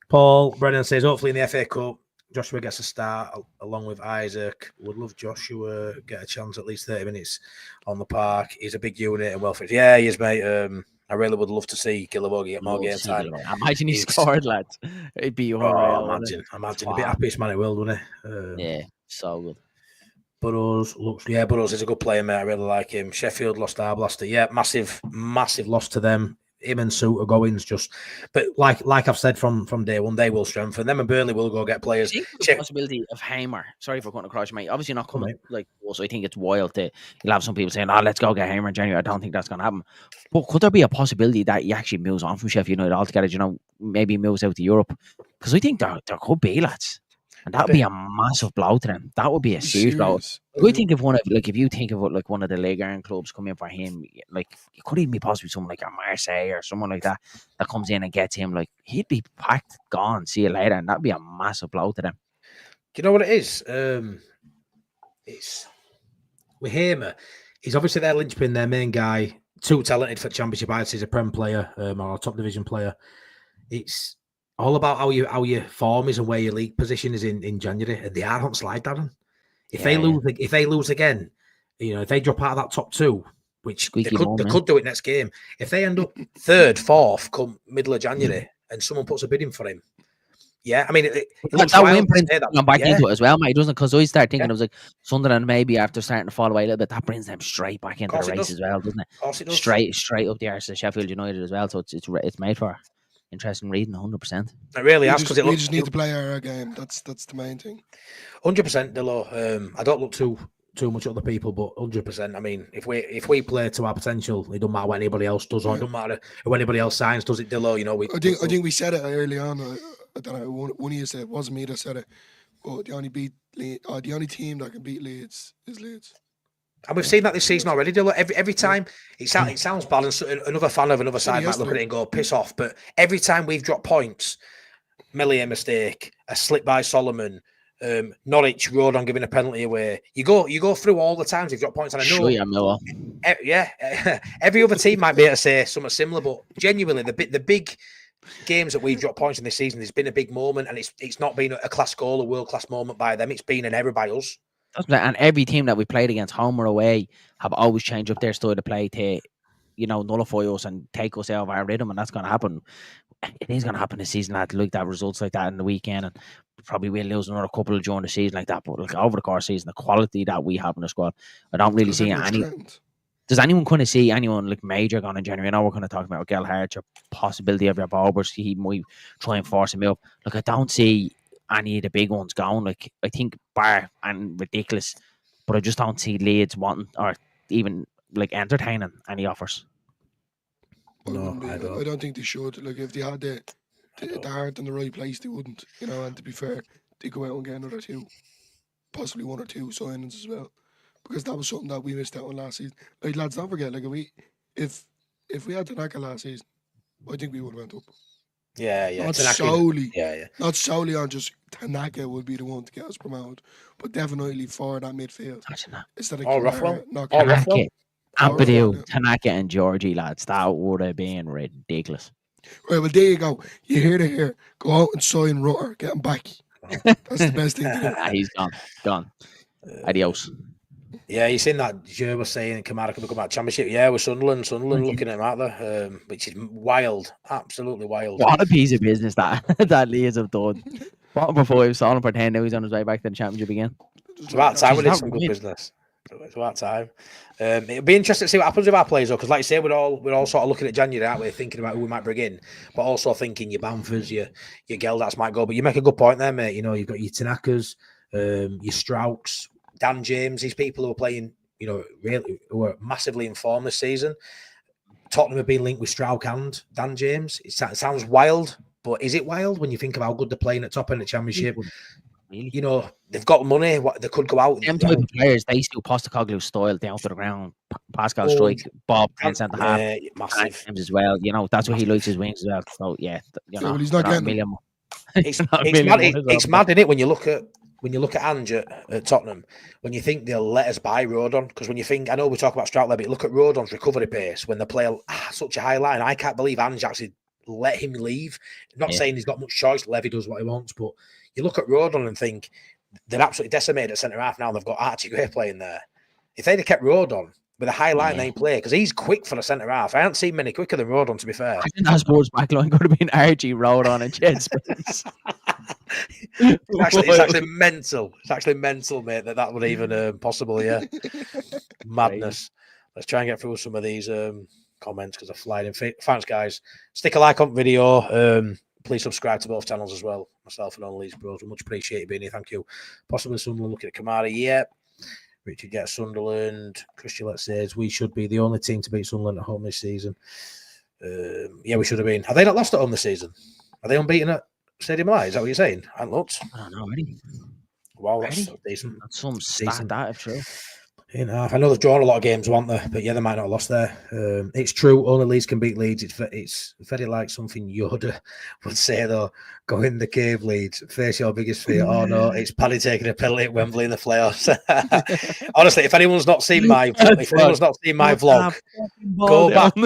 Paul Brennan says, hopefully in the FA Cup, Joshua gets a start along with Isaac. Would love Joshua get a chance at least 30 minutes on the park. He's a big unit and well fit. Yeah, he is, mate. I really would love to see Gilavogi get more game time. Imagine he scored, lads. It'd be unreal. Imagine. He'd be happiest man in the world, wouldn't he? Yeah, so good. Burrows is a good player, mate. I really like him. Sheffield lost Arblaster. Yeah, massive loss to them. Him and Suter goings but like I've said from day one, they will strengthen them, and Burnley will go get players. I think the possibility of Hamer. Sorry for cutting across, mate. Obviously not coming like us. I think it's wild to. You'll have some people saying, "Oh, let's go get Hamer in January." I don't think that's going to happen. But could there be a possibility that he actually moves on from Sheffield United altogether? You know, maybe moves out to Europe, because I think there could be, lads. And that would be a massive blow to them. That would be a serious blow. I think if you think of it, one of the Ligue 1 clubs coming in for him, like it could even be possibly someone like a Marseille or someone like that comes in and gets him, like he'd be packed, gone, see you later, and that'd be a massive blow to them. Do you know what it is? It's with Hamer. He's obviously their linchpin, their main guy. Too talented for Championship. I'd say he's a Prem player or a top division player. It's all about how your form is and where your league position is in January, and they are on slide, Darren. If they lose again, if they drop out of that top 2, which Squeaky they could do it next game. If they end up 3rd, 4th, come middle of January, and someone puts a bid in for him, yeah, I mean, it looks that wild win to brings say that. them back into it as well, mate. Doesn't it? Because I start thinking Yeah. it was like Sunderland maybe after starting to fall away a little bit, that brings them straight back into course the it race does. as well, doesn't it? Of course it does. Straight up the arse of Sheffield United as well. So it's made for interesting reading, 100%. It really has, because we just need to play our game. That's the main thing. 100%, Dillo. I don't look too much at other people, but 100%. I mean, if we play to our potential, it doesn't matter what anybody else does, or it doesn't matter who anybody else signs. Does it, Dillo? I think we said it early on. I don't know. One of you said it wasn't me that said it, but the only team that can beat Leeds is Leeds. And we've seen that this season already, Dillo. Every time it sounds bad, and another fan of another side might look at it and go piss off. But every time we've dropped points, Millie a mistake, a slip by Solomon, Norwich road on giving a penalty away. You go through all the times you've dropped points, and I know, Miller. Every other team might be able to say something similar, but genuinely, the big games that we've dropped points in this season, there's been a big moment, and it's not been a class goal, a world class moment by them. It's been an error by us. And every team that we played against, home or away, have always changed up their style of play to, nullify us and take us out of our rhythm, and that's going to happen. It is going to happen this season, lad. Look at results like that in the weekend, and probably we'll lose another couple during the season like that. But over the course of the season, the quality that we have in the squad, I don't really see any. Does anyone kind of see anyone like major gone in January? I know we're kind of talking about Gelhardt, your possibility of your Bobers. He might try and force him up. Look, I don't see any of the big ones going. Like, I think Bar and ridiculous, but I just don't see Leeds wanting or even like entertaining any offers. No, I don't think they should. Like, if they had the heart in the right place, they wouldn't. And to be fair, they go out and get another 2, possibly 1 or 2 signings as well, because that was something that we missed out on last season. Like, lads, don't forget, like, if we had Tanaka last season, I think we would have went up. Yeah. Not solely on just Tanaka would be the one to get us promoted, but definitely for that midfield. Instead of Rothwell. Ampadu, Tanaka and Georgie, lads, that would have been ridiculous. Right, well, there you go. You hear it here. Go out and sign Rutter. Get him back. That's the best thing to do. He's gone. Adios. Yeah, you seen that Joe was saying Kamara could become that championship. Yeah, with Sunderland looking at him out there, which is wild, absolutely wild. What a piece of business that Leeds have done. Bottom before he was on pretend now he's on his way back to the championship again. It's about time we did some good business. It's about time. It'll be interesting to see what happens with our players, though, because like you say, we're all sort of looking at January, aren't we? Thinking about who we might bring in, but also thinking your Bamfords, your Geldats might go. But you make a good point there, mate. You've got your Tanakas, your Strauchs, Dan James, these people who are playing, really who are massively informed this season. Tottenham have been linked with Strauch and Dan James. It sounds wild, but is it wild when you think of how good they're playing at top end of the championship? Really? They've got money. They could go out. Them type of players, they still Postecoglou's style down to the ground. Pascal Strike, Bob, and centre half, massive as well. That's what he likes his wings as well. So yeah, well, he's not getting them. It's mad, isn't it? When you look at Ange at Tottenham, when you think they'll let us buy Rodon, because when you think, I know we talk about Strout there, but look at Rodon's recovery pace when they play such a high line. I can't believe Ange actually let him leave. Not saying he's got much choice. Levy does what he wants, but you look at Rodon and think they're absolutely decimated at centre half now. They've got Archie Gray playing there. If they'd have kept Rodon with a high line they play, because he's quick for a centre half. I haven't seen many quicker than Rodon, to be fair. I think that sports back line could have been Archie, Rodon, and Jed Spence. It's actually mental. It's actually mental, mate, that would even possible. Yeah, madness. Let's try and get through some of these comments because they're flying in. Thanks, guys. Stick a like on video. Please subscribe to both channels as well. Myself and all Leeds Bros. We much appreciate you being here. Thank you. Possibly Sunderland looking at Kamara. Yep. Richard gets Sunderland. Christian Letts says we should be the only team to beat Sunderland at home this season. Yeah, we should have been. Have they not lost at home this season? Are they unbeaten at Stadium Live? Is that what you're saying? I haven't looked. I don't know, really. Wow, that's decent. That's some stat that, if true. I know they've drawn a lot of games, won't they? But yeah, they might not have lost there. It's true. Only Leeds can beat Leeds. It's very like something Yoda would say, though. Go in the cave, Leeds. Face your biggest fear. Oh no, it's Paddy taking a penalty at Wembley in the playoffs. Honestly, if anyone's not seen my vlog, go back,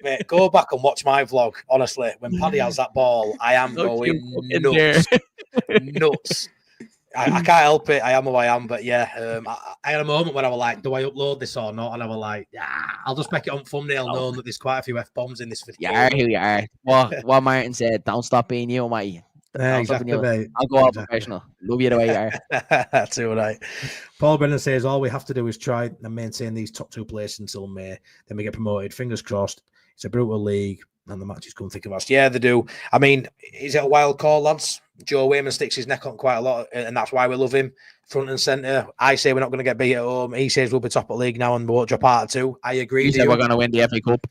mate, go back and watch my vlog. Honestly, when Paddy has that ball, I am going nuts. I can't help it. I am who I am. But yeah, I had a moment when I was like, do I upload this or not? And I was like, I'll just make it on thumbnail knowing that there's quite a few F-bombs in this video. You are who you are. What Martin said, don't stop being you, mate. Exactly, mate. I'll go all professional. Love you the way you are. That's all right. Paul Brennan says, all we have to do is try and maintain these top 2 places until May. Then we get promoted. Fingers crossed. It's a brutal league. And the matches come thick of us. Yeah, they do. I mean, is it a wild call, lads? Joe Wayman sticks his neck on quite a lot, and that's why we love him front and centre. I say we're not going to get beat at home. He says we'll be top of the league now and we won't drop out of 2. I agree. You said we're going to win the FA Cup.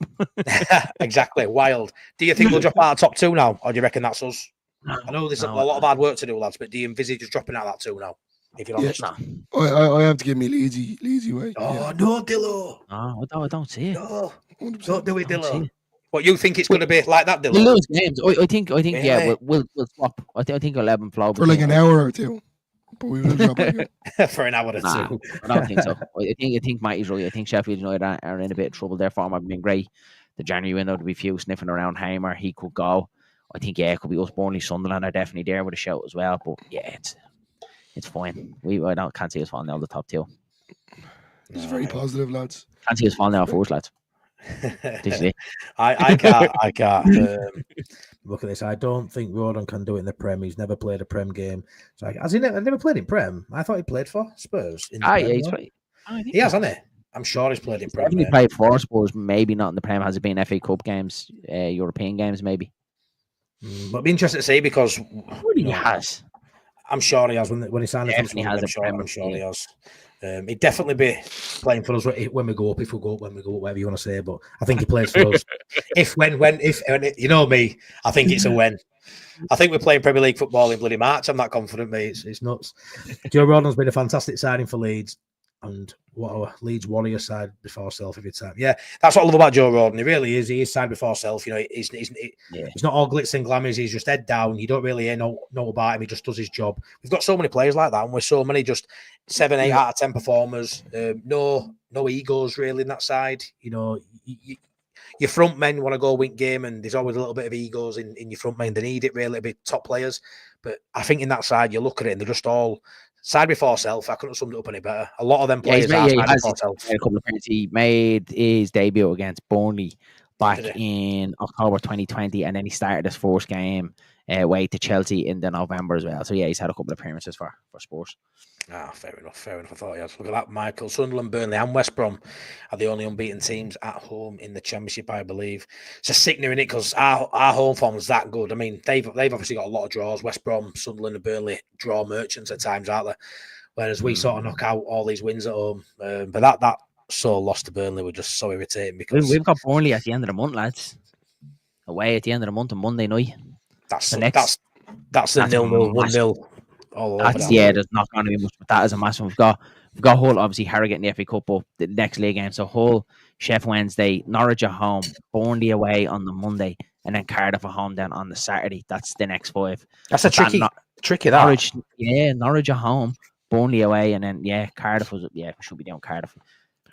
Exactly. Wild. Do you think we'll drop out of top 2 now, or do you reckon that's us? I know there's a lot of hard work to do, lads, but do you envisage us dropping out of that 2 now? If you're honest. I have to give me Leedsy way. Oh, no, Dillo. Oh, I don't see it. No, don't do it, Dillo. What, you think it's going to be like that, Dylan? We'll lose games. I think, Really? yeah, we'll swap. I think 11 flow for like an hour or 2, but we will drop it for an hour or 2. I don't think so. I think Matty's right. I think Sheffield United are in a bit of trouble. Their form have been great. The January window to be few sniffing around Hamer. He could go. I think it could be us. Burnley, Sunderland are definitely there with a shout as well. But yeah, it's fine. Can't see us falling down the top 2. It's very positive, lads. Can't see us falling down first, lads. I can't. Look at this. I don't think Rodon can do it in the Prem. He's never played a Prem game. So has he never played in Prem? I thought he played for Spurs. He's right. He has, hasn't he? I'm sure he's played in Prem. Definitely played for Spurs. Maybe not in the Prem. Has it been FA Cup games, European games, maybe? But it'd be interesting to see because he has. I'm sure he has when he signed. Definitely has. I'm sure he has. He'd definitely be playing for us when we go up, whatever you want to say. But I think he plays for us. If you know me, I think it's a when. I think we're playing Premier League football in bloody March. I'm that confident, mate. It's nuts. Joe Rodon's been a fantastic signing for Leeds. And what a Leeds Warrior side before self every time. Yeah, that's what I love about Joe Rodon. He really is. He is side before self. You know, he's not all glitz and glamours. He's just head down. You don't really know about him. He just does his job. We've got so many players like that, and we're so many just 7, 8 out of 10 performers. No egos really in that side. You know, your front men want to go win game, and there's always a little bit of egos in your front men. They need it really to be top players. But I think in that side, you look at it, and they're just all side before self. I couldn't have summed it up any better. A lot of them players are side before self. He made his debut against Burnley back in October 2020, and then he started his first game away to Chelsea in the November as well. So yeah, he's had a couple of appearances for Spurs. Fair enough. I thought he had. Look at that, Michael. Sunderland, Burnley and West Brom are the only unbeaten teams at home in the Championship, I believe. It's a sickening, isn't it? Because our home form is that good. I mean, they've obviously got a lot of draws. West Brom, Sunderland and Burnley draw merchants at times, aren't they? Whereas we sort of knock out all these wins at home. But that so lost to Burnley were just so irritating because we've got Burnley at the end of the month, lads. Away at the end of the month on Monday night. That's the 0-0, 1-0. There's not going to be much, but that is a massive. We've got Hull, obviously Harrogate in the FA Cup, but the next league game. So Hull, Sheff Wednesday, Norwich at home, Burnley away on the Monday, and then Cardiff at home then on the Saturday. That's the next 5. That's a tricky that. Norwich at home, Burnley away, and then Cardiff should be down Cardiff.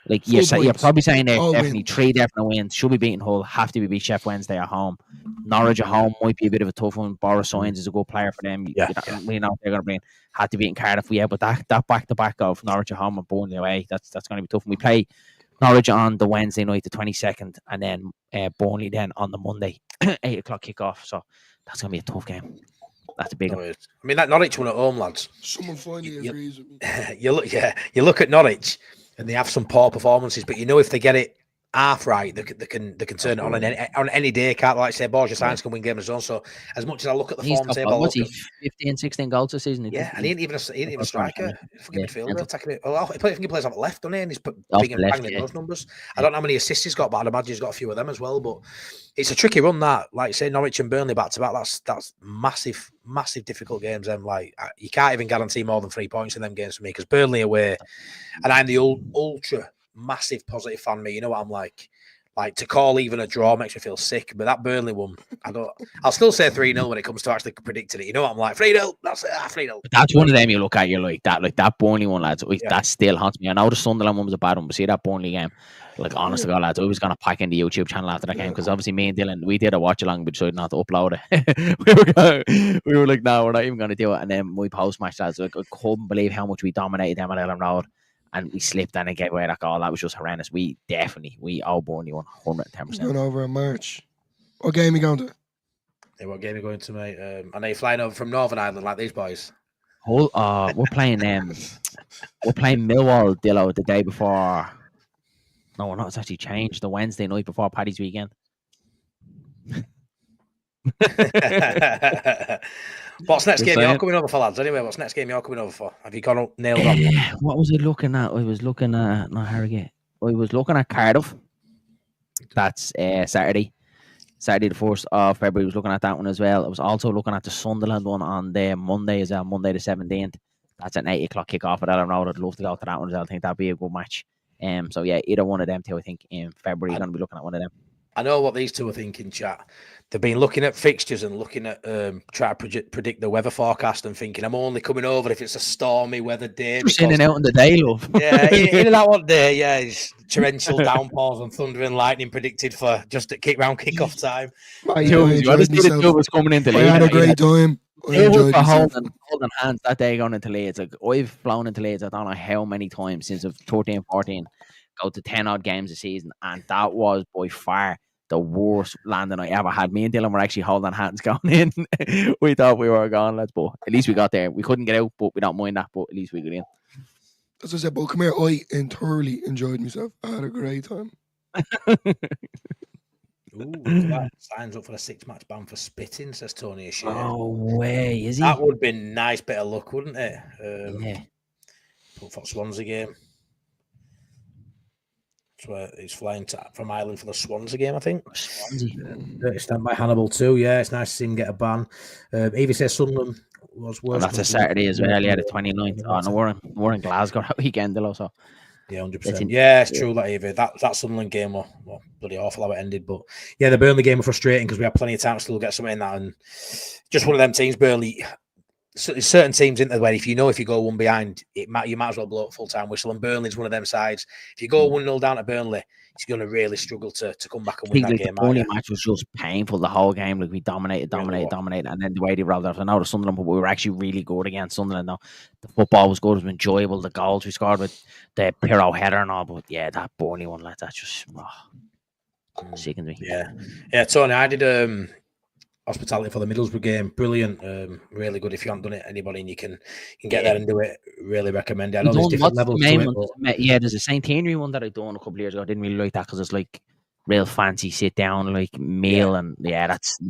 Like you're probably saying there definitely 3 definite wins. Should be beating Hull, have to be beat Sheff Wednesday at home. Norwich at home might be a bit of a tough one. Boris Sainz is a good player for them. We know they're going to bring. Had to beat in Cardiff, but that back to back of Norwich at home and Burnley away, that's going to be tough. And we play Norwich on the Wednesday night, the 22nd, and then Burnley then on the Monday, 8:00 kickoff. So that's going to be a tough game. That's a big one. I mean, that Norwich one at home, lads. Someone finally agrees with me. You look at Norwich. And they have some poor performances, but you know if they get it half right, they can turn it on any day. Can't like say Borja Sainz can win games as well. So as much as I look at the form table, 15, 16 goals this season. And he ain't even a striker. Fucking midfielder attacking it. I think he plays off left, doesn't he? And he's big and banging those numbers. I don't know how many assists he's got, but I'd imagine he's got a few of them as well. But it's a tricky run that, like you say, Norwich and Burnley back to back. That's massive difficult games. Them like you can't even guarantee more than 3 points in them games for me because Burnley away, and I'm the ultra massive positive fan. Me, you know what I'm like. Like, to call even a draw makes me feel sick. But that Burnley one, I'll still say 3-0 when it comes to actually predicting it. You know what I'm like? 3-0. That's it. 3-0. That's one of them you look at. You're like that Burnley one, lads. That still haunts me. I know the Sunderland one was a bad one, but see that Burnley game. Like, honest to God, lads, I was gonna pack in the YouTube channel after that game because obviously me and Dylan, we did a watch along, but decided not to upload it. we were like, no, we're not even gonna do it. And then we post match, lads. Like, I couldn't believe how much we dominated them at Ellen Road. And we slipped and gave away that goal. That was just horrendous. We owe Burnley 110%. Going over in March. What game are you going to? Yeah, what game are you going to, mate? I know you're flying over from Northern Ireland like these boys. We're playing Millwall, Dillo, the day before. No, we're not. It's actually changed. The Wednesday night before Paddy's weekend. What's next game you're coming over for, lads? Anyway, what's next game you're coming over for? Have you gone up, nailed on? What was I looking at? I was looking at Harrogate. I was looking at Cardiff. That's Saturday. Saturday the 1st of February. I was looking at that one as well. I was also looking at the Sunderland one on the Monday as well, Monday the 17th. That's an 8 o'clock kickoff at Ellen Road. I'd love to go to that one as well. I think that'd be a good match. So yeah, either one of them two, I think in February, you're going to be looking at one of them. I know what these two are thinking, chat. They've been looking at fixtures and looking at trying to predict the weather forecast and thinking, I'm only coming over if it's a stormy weather day. Just in and out on the day, love. Yeah, in and out one day, yeah. It's torrential downpours and thunder and lightning predicted for just at round kickoff time. I was coming into Leeds. I had a great time. It was for holding hands that day going into Leeds. Like, I've flown into Leeds, I don't know how many times since I've 13, 14, go to 10 odd games a season, and that was by far the worst landing I ever had. Me and Dylan were actually holding hands going in. We thought we were gone, lads, but at least we got there. We couldn't get out, but we don't mind that, but at least we got in. As I said, but come here, I thoroughly enjoyed myself. I had a great time. Ooh, that signs up for a 6-match ban for spitting, says Tony O'Shea. No way, is he? That would be a nice bit of luck, wouldn't it? Yeah. Put for Swansea game. That's where he's flying from Ireland for the Swansea game, I think. Swansea. Stand by Hannibal too. Yeah, it's nice to see him get a ban. Evie says Sunderland was worse. That's a Saturday as well. Yeah, the 29th. Oh no, we're in Glasgow that weekend, also. Yeah, 100%. Yeah, it's true that Evie. That Sunderland game was bloody awful how it ended. But yeah, the Burnley game was frustrating because we had plenty of time to still get something in that, and just one of them teams, Burnley. Certain teams in there where if you go one behind, you might as well blow up full-time whistle. And Burnley's one of them sides. If you go 1-0 down to Burnley, it's going to really struggle to come back and win that game. The Burnley match was just painful the whole game. Like, we dominated, and then the way they rolled off. I know the Sunderland, but we were actually really good against Sunderland. Now the football was good, it was enjoyable. The goals we scored with the Pirro header and all, but yeah, that Burnley one, lads, that's just sickens me. Yeah. Tony, I did hospitality for the Middlesbrough game. Brilliant, really good. If you haven't done it, anybody, and you can get there and do it, really recommend it. I know there's different levels to it. Yeah, there's a St. Henry one that I done a couple of years ago. I didn't really like that because it's like real fancy sit down like meal, and that's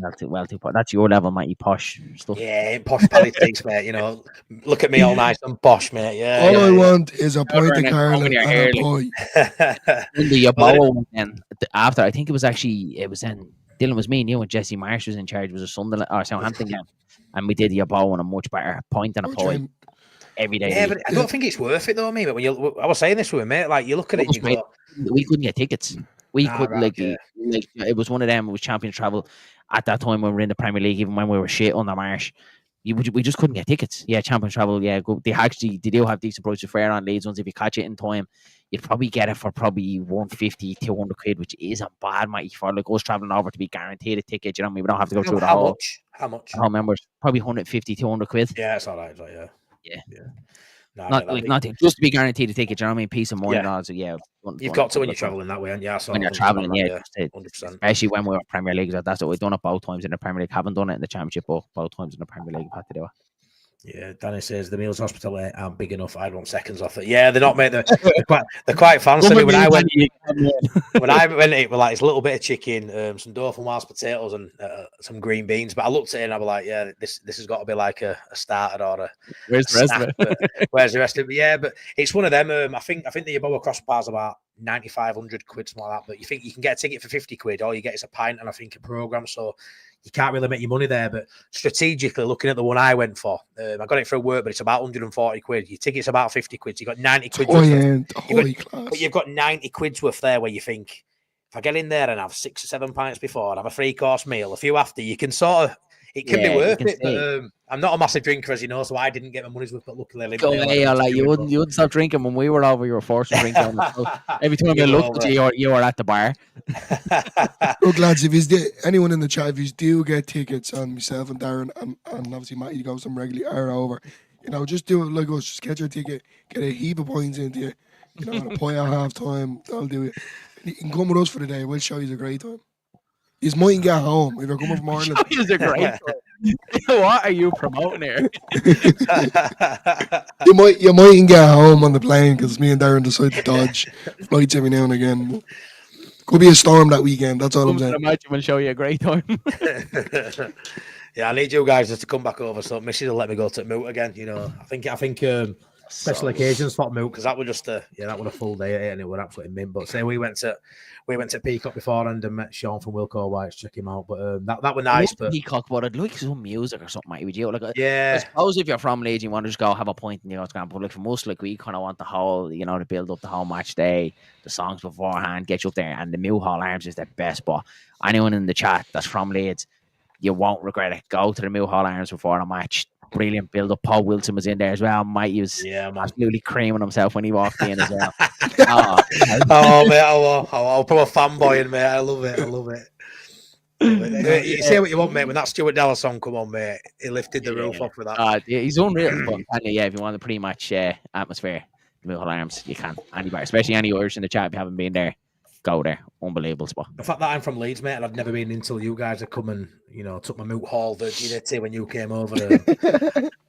your level, mate. You posh stuff. Yeah, posh politics, mate. You know, look at me, all nice and posh, mate. Yeah. All I want is a pint of Carling and a pie. The Yeboah then after, I think it was in. Dylan was me and you, and Jesse Marsh was in charge. It was a Sunderland or Southampton game, and we did the Yeboah on a much better point than a point every day. Yeah, but I don't think it's worth it though, mate. But I was saying this with him, mate. Like, you look at it, and you go, we couldn't get tickets. We couldn't like it was one of them. It was Champions Travel at that time when we were in the Premier League, even when we were shit under Marsh. We just couldn't get tickets. Yeah, Champions Travel. Yeah, they do have decent prices for air on Leeds ones. If you catch it in time, you'd probably get it for probably 150, 200 quid, which isn't bad, mate. For like us traveling over to be guaranteed a ticket, you know what I mean? We don't have to go through the whole. How much? I don't remember. Probably 150, 200 quid. Yeah, that's all right. Yeah. No, not just to be guaranteed a ticket, you know what I mean? Peace of mind. Yeah. So yeah, you've got to when you're traveling that way, and when you're traveling, yeah, 100%. Especially when we were Premier League, that's what we've done it both times in the Premier League. Haven't done it in the Championship, but both times in the Premier League, we've had to do it. Yeah, Danny says the meals hospitality aren't big enough. I'd want seconds off it. Yeah, they're not, mate. They're quite fancy. When I went, it was like it's a little bit of chicken, some Dauphinoise potatoes, and some green beans. But I looked at it and I was like, yeah, this has got to be like a starter or a. Where's the rest of it? Where's the rest of it? Yeah, but it's one of them. I think the Yeboah crossbar's about 9,500 quid, something like that. But you think you can get a ticket for 50 quid, all you get is a pint and I think a programme. So you can't really make your money there. But strategically, looking at the one I went for, I got it for work, but it's about 140 quid. Your ticket's about 50 quid. So you got 90 quid. But you've got 90 quid's worth there where you think if I get in there and have 6 or 7 pints before and have a 3-course meal, a few after, you can sort of, it can be worth it. But I'm not a massive drinker, as you know, so I didn't get my money's worth. But luckily, you wouldn't stop drinking when we were over. You were forced to drink. Every time you looked at you were at the bar. Look, lads, if anyone in the chat, if you do get tickets on myself and Darren and obviously Matty goes some regularly are over, just do it like us. Just get your ticket, get a heap of points into you. A point at half time. I'll do it. You can come with us for the day. We'll show you a great time. You mightn't get home if you're coming from Ireland. Show you a great time. What are you promoting here? you mightn't get home on the plane because me and Darren decide to dodge flights every now and again. Could be a storm that weekend. That's all I'm saying. Imagine we'll show you a great time. Yeah, I need you guys just to come back over. So Missy will let me go to Moot again. I think special occasions for Moot because that was just that was a full day and it was absolutely mint. But say we went to Peacock beforehand and met Sean from Wilco White to check him out. But that was nice. But Peacock, but I'd like some music or something, mate. Would you yeah? I suppose if you're from Leeds, you want to just go have a pint and it's going. But like for most, we kind of want the whole, to build up the whole match day, the songs beforehand, get you up there, and the Mill Hall Arms is the best. But anyone in the chat that's from Leeds, you won't regret it. Go to the Mill Hall Arms before the match. Brilliant build up. Paul Wilson was in there as well. Mate, he was absolutely creaming himself when he walked in as well. Mate, I'll put a fanboy in, mate. I love it. You say what you want, mate. When that Stuart Della song come on, mate, he lifted the roof off with that. He's unreal. But if you want the pre-match atmosphere, the Mill Hall Arms, you can. Anywhere, especially any Irish in the chat. If you haven't been there, go there. Unbelievable spot. The fact that I'm from Leeds, mate, and I've never been until you guys have come and took my Moot Hall that you did when you came over.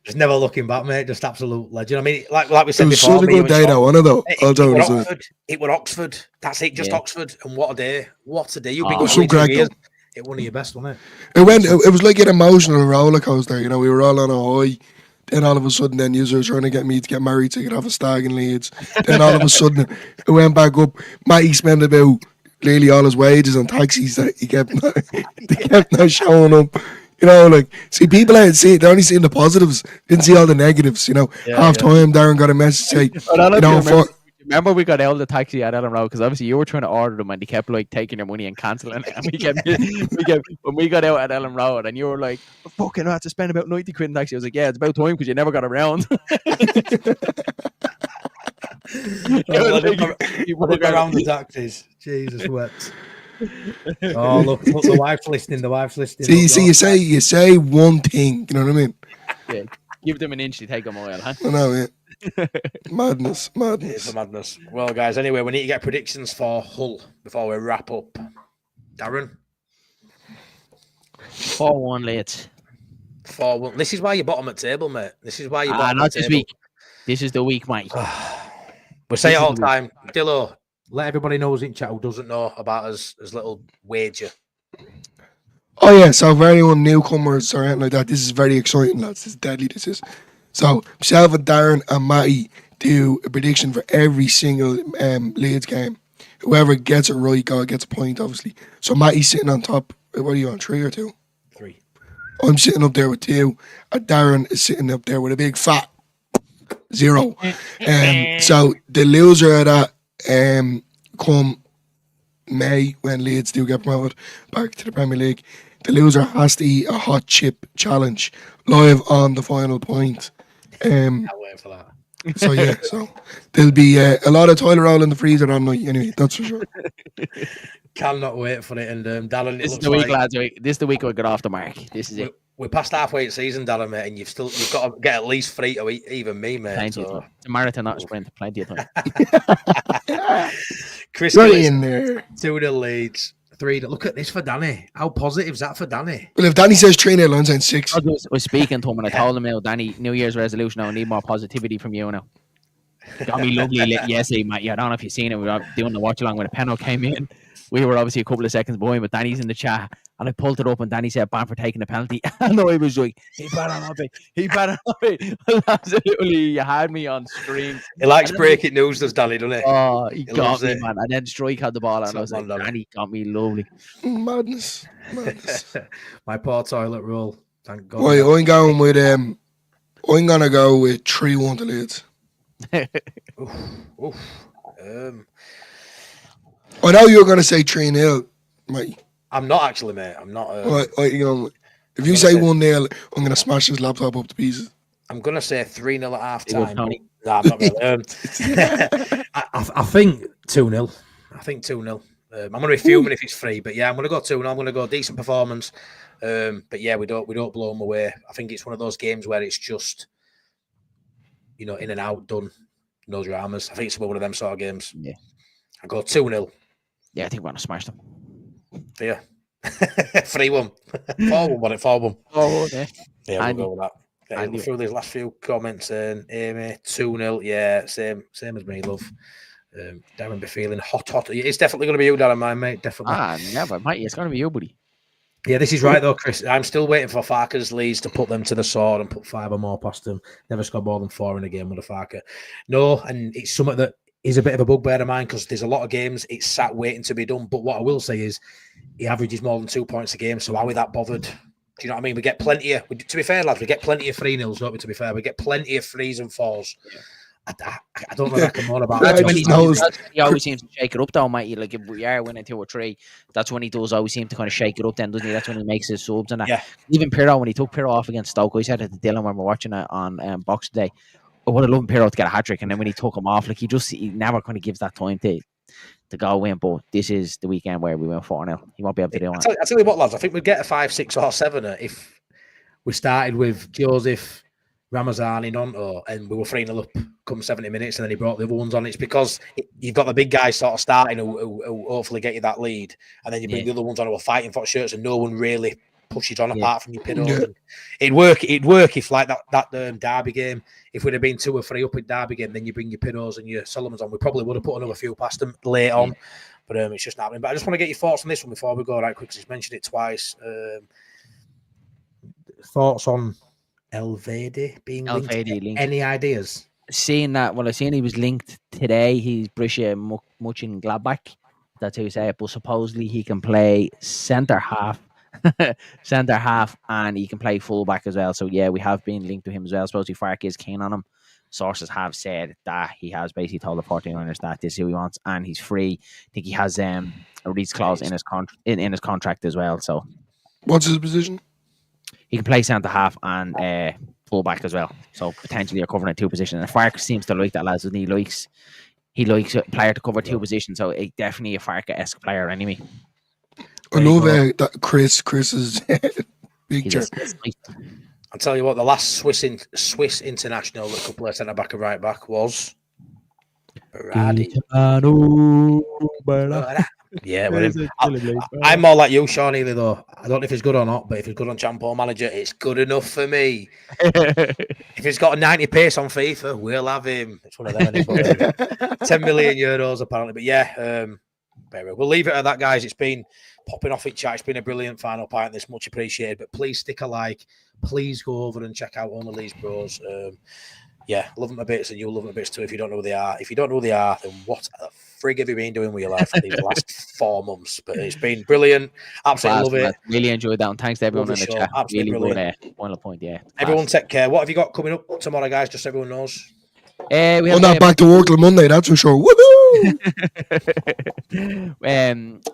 Just never looking back, mate. Just absolute legend. I mean, like we said before, it was such a good day, though, wasn't it? It was Oxford. That's it, just Oxford. And what a day! What a day! You've been going for 2 years. It one of your best, wasn't it? It was like an emotional roller coaster. We were all on a high. Then all of a sudden, you were trying to get me to get married so you could have a stag in Leeds. Then all of a sudden, it went back up. Matty spent about nearly all his wages on taxis that he kept not showing up. See, people ain't see it. They're only seeing the positives. Didn't see all the negatives. Half time, Darren got a message saying, remember we got out of the taxi at Ellen Road because obviously you were trying to order them and they kept taking your money and cancelling it. And when we got out at Ellen Road and you were like, fucking, I have to spend about 90 quid in taxi. I was like, yeah, it's about time because you never got around. You would go around the taxis. Jesus wept. Oh, look, the wife's listening. See, you say one thing. You know what I mean? Yeah, give them an inch, they take a mile, huh? I know, yeah. Madness. It's a madness. Well, guys, anyway, we need to get predictions for Hull before we wrap up. Darren? 4-1 late. 4-1. This is why you're bottom at table, mate. This is why you're bottom not at this table. week. This is the week, mate. We say it all the time. Dillo, let everybody know in chat who doesn't know about his little wager. Oh, yeah. So for anyone newcomers or anything like that, this is very exciting, lads. This is deadly, this is. So myself and Darren and Matty do a prediction for every single Leeds game. Whoever gets it right gets a point, obviously. So Matty's sitting on top. What are you on, 3 or 2? 3. I'm sitting up there with 2. And Darren is sitting up there with a big fat 0. So the loser of that come May when Leeds do get promoted back to the Premier League. The loser has to eat a hot chip challenge live on the final point. Can't wait for that. So yeah, there'll be a lot of toilet roll in the freezer that night. Anyway, that's for sure. Cannot wait for it. And Darren, this is the week, lads. This is the week we got off the mark. This is it. We're past halfway season, Darren, mate, and you've got to get at least 3 to eat, even me, mate. Plenty of time. It's a marathon, not a sprint. Plenty of time. Chris in there. 2 to Leeds. 3 to look at this for Danny. How positive is that for Danny? Well, if Danny says 3-0, I'm saying 6. I was speaking to him and I told him, Danny, New Year's resolution, I need more positivity from you now. Got me lovely yesterday, mate. Yeah, I don't know if you've seen it. We were doing the watch along when the penalty came in. We were obviously a couple of seconds behind, but Danny's in the chat. And I pulled it up and Danny said, "Ban for taking the penalty." And I was like, he better not be. Absolutely, you had me on stream. He likes breaking news, does Danny, doesn't he? Oh, he got me, man. And then Strike had the ball and I was like, Danny got me lovely. Madness. My poor toilet roll. Thank God. Right, I'm going with I'm gonna go with 3-1 to Leeds. Oof. I know you're going to say 3-0, mate. I'm not actually, mate. I'm not. If you say 1-0, I'm going to smash this laptop up to pieces. I'm going to say 3-0 at half Big up, time. Tony. No, I'm not really. I think 2-0. I think 2-0. I'm going to be fuming if it's 3, but yeah, I'm going to go 2-0. I'm going to go decent performance. But yeah, we don't blow them away. I think it's one of those games where it's just, in and out, done, no dramas. I think it's one of them sort of games. Yeah. I go 2-0. Yeah, I think we're going to smash them. Yeah. 3-1. 4-1, what it? 4-1. Oh, okay. Yeah, we'll go with that. Okay, through these last few comments, Amy, 2-0. Yeah, same as me, love. Darren be feeling hot. It's definitely going to be you, Darren, my mate. Definitely. Never, mate. It's going to be you, buddy. Yeah, this is right though, Chris. I'm still waiting for Farke's Leeds to put them to the sword and put 5 or more past them. Never scored more than 4 in a game with a Farke. No, and it's something that is a bit of a bugbear of mine because there's a lot of games it's sat waiting to be done. But what I will say is he averages more than 2 points a game. So are we that bothered? Do you know what I mean? We get plenty of, to be fair, lads, we get plenty of 3-0s, don't we? To be fair, we get plenty of 3s and 4s. Yeah. I don't know what I can moan about. That's when he always seems to shake it up, though, mate. Like if we are winning 2 or 3, that's when he does always seem to kind of shake it up. Then doesn't he? That's when he makes his subs and that. Yeah. Even Pirro, when he took Pirro off against Stoke, I said it to Dylan when we were watching it on Box Day. I would have loved Pirro to get a hat trick, and then when he took him off, like he never kind of gives that time to go win. But this is the weekend where we went 4-0. He won't be able to do it. I tell you what, lads, I think we'd get a 5, 6, or 7 if we started with Joseph, Ramazani, Nonto, and we were 3-0 up come 70 minutes, and then he brought the other ones on. It's because you've got the big guys sort of starting who hopefully get you that lead, and then you bring the other ones on who are fighting for shirts, and no one really pushes on apart from your Pinot. Yeah. It'd work if like that Derby game. If we'd have been 2 or 3 up in Derby game, then you bring your Pinots and your Solomons on. We probably would have put another few past them late on, but it's just not happening. But I just want to get your thoughts on this one before we go right quick, because he's mentioned it twice. Thoughts on Elvedi being linked? Any ideas? Seeing that, well, I've seen he was linked today. He's Brisha much in Gladbach. That's how you say it. But supposedly he can play centre half, and he can play fullback as well. So yeah, we have been linked to him as well. Supposedly Farke is keen on him. Sources have said that he has basically told the 49ers that this is who he wants, and he's free. I think he has a release clause in his contract as well. So, what's his position? He can play centre half and fullback as well. So potentially you're covering 2 positions. And Farke seems to like that, lads. He likes a player to cover 2 positions. So definitely a Farke-esque player anyway. I love that Chris is big jerk. I'll tell you what, the last Swiss international that could play centre back and right back was Berardi. Yeah, I'm more like you, Sean Ely, though. I don't know if he's good or not, but if he's good on Champion Manager, it's good enough for me. If he's got a 90 pace on FIFA, we'll have him. It's one of them. 10 million euros, apparently. But yeah, we'll leave it at that, guys. It's been popping off in chat. It's been a brilliant final pint. This much appreciated. But please stick a like. Please go over and check out all of these bros. Yeah, love them a bit, and you'll love them a bit too if you don't know who they are. If you don't know who they are, then what the frig have you been doing with your life for these last 4 months? But it's been brilliant. Absolutely love it. Really enjoyed that. And thanks to everyone in the chat. Absolutely really brilliant. Good, final point, yeah. Everyone take care. What have you got coming up tomorrow, guys? Just so everyone knows. We're not back to work till Monday, that's for sure. Woohoo!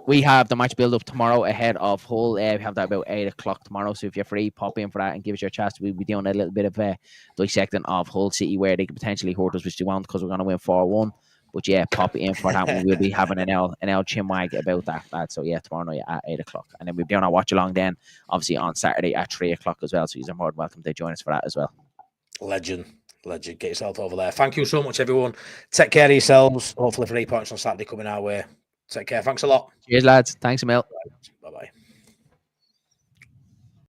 We have the match build up tomorrow ahead of Hull. We have that about 8 o'clock tomorrow. So if you're free, pop in for that and give us your chance. We'll be doing a little bit of dissecting of Hull City where they could potentially hurt us, which they won't because we're going to win 4-1. But yeah, pop in for that one. We'll be having an L chinwag about that. So yeah, tomorrow night at 8 o'clock. And then we'll be on our watch along then, obviously on Saturday at 3 o'clock as well. So you're more than welcome to join us for that as well. Legend. Get yourself over there. Thank you so much, everyone. Take care of yourselves. Hopefully 3 points on Saturday coming our way. Take care. Thanks a lot. Cheers, lads. Thanks, Emil. Bye-bye.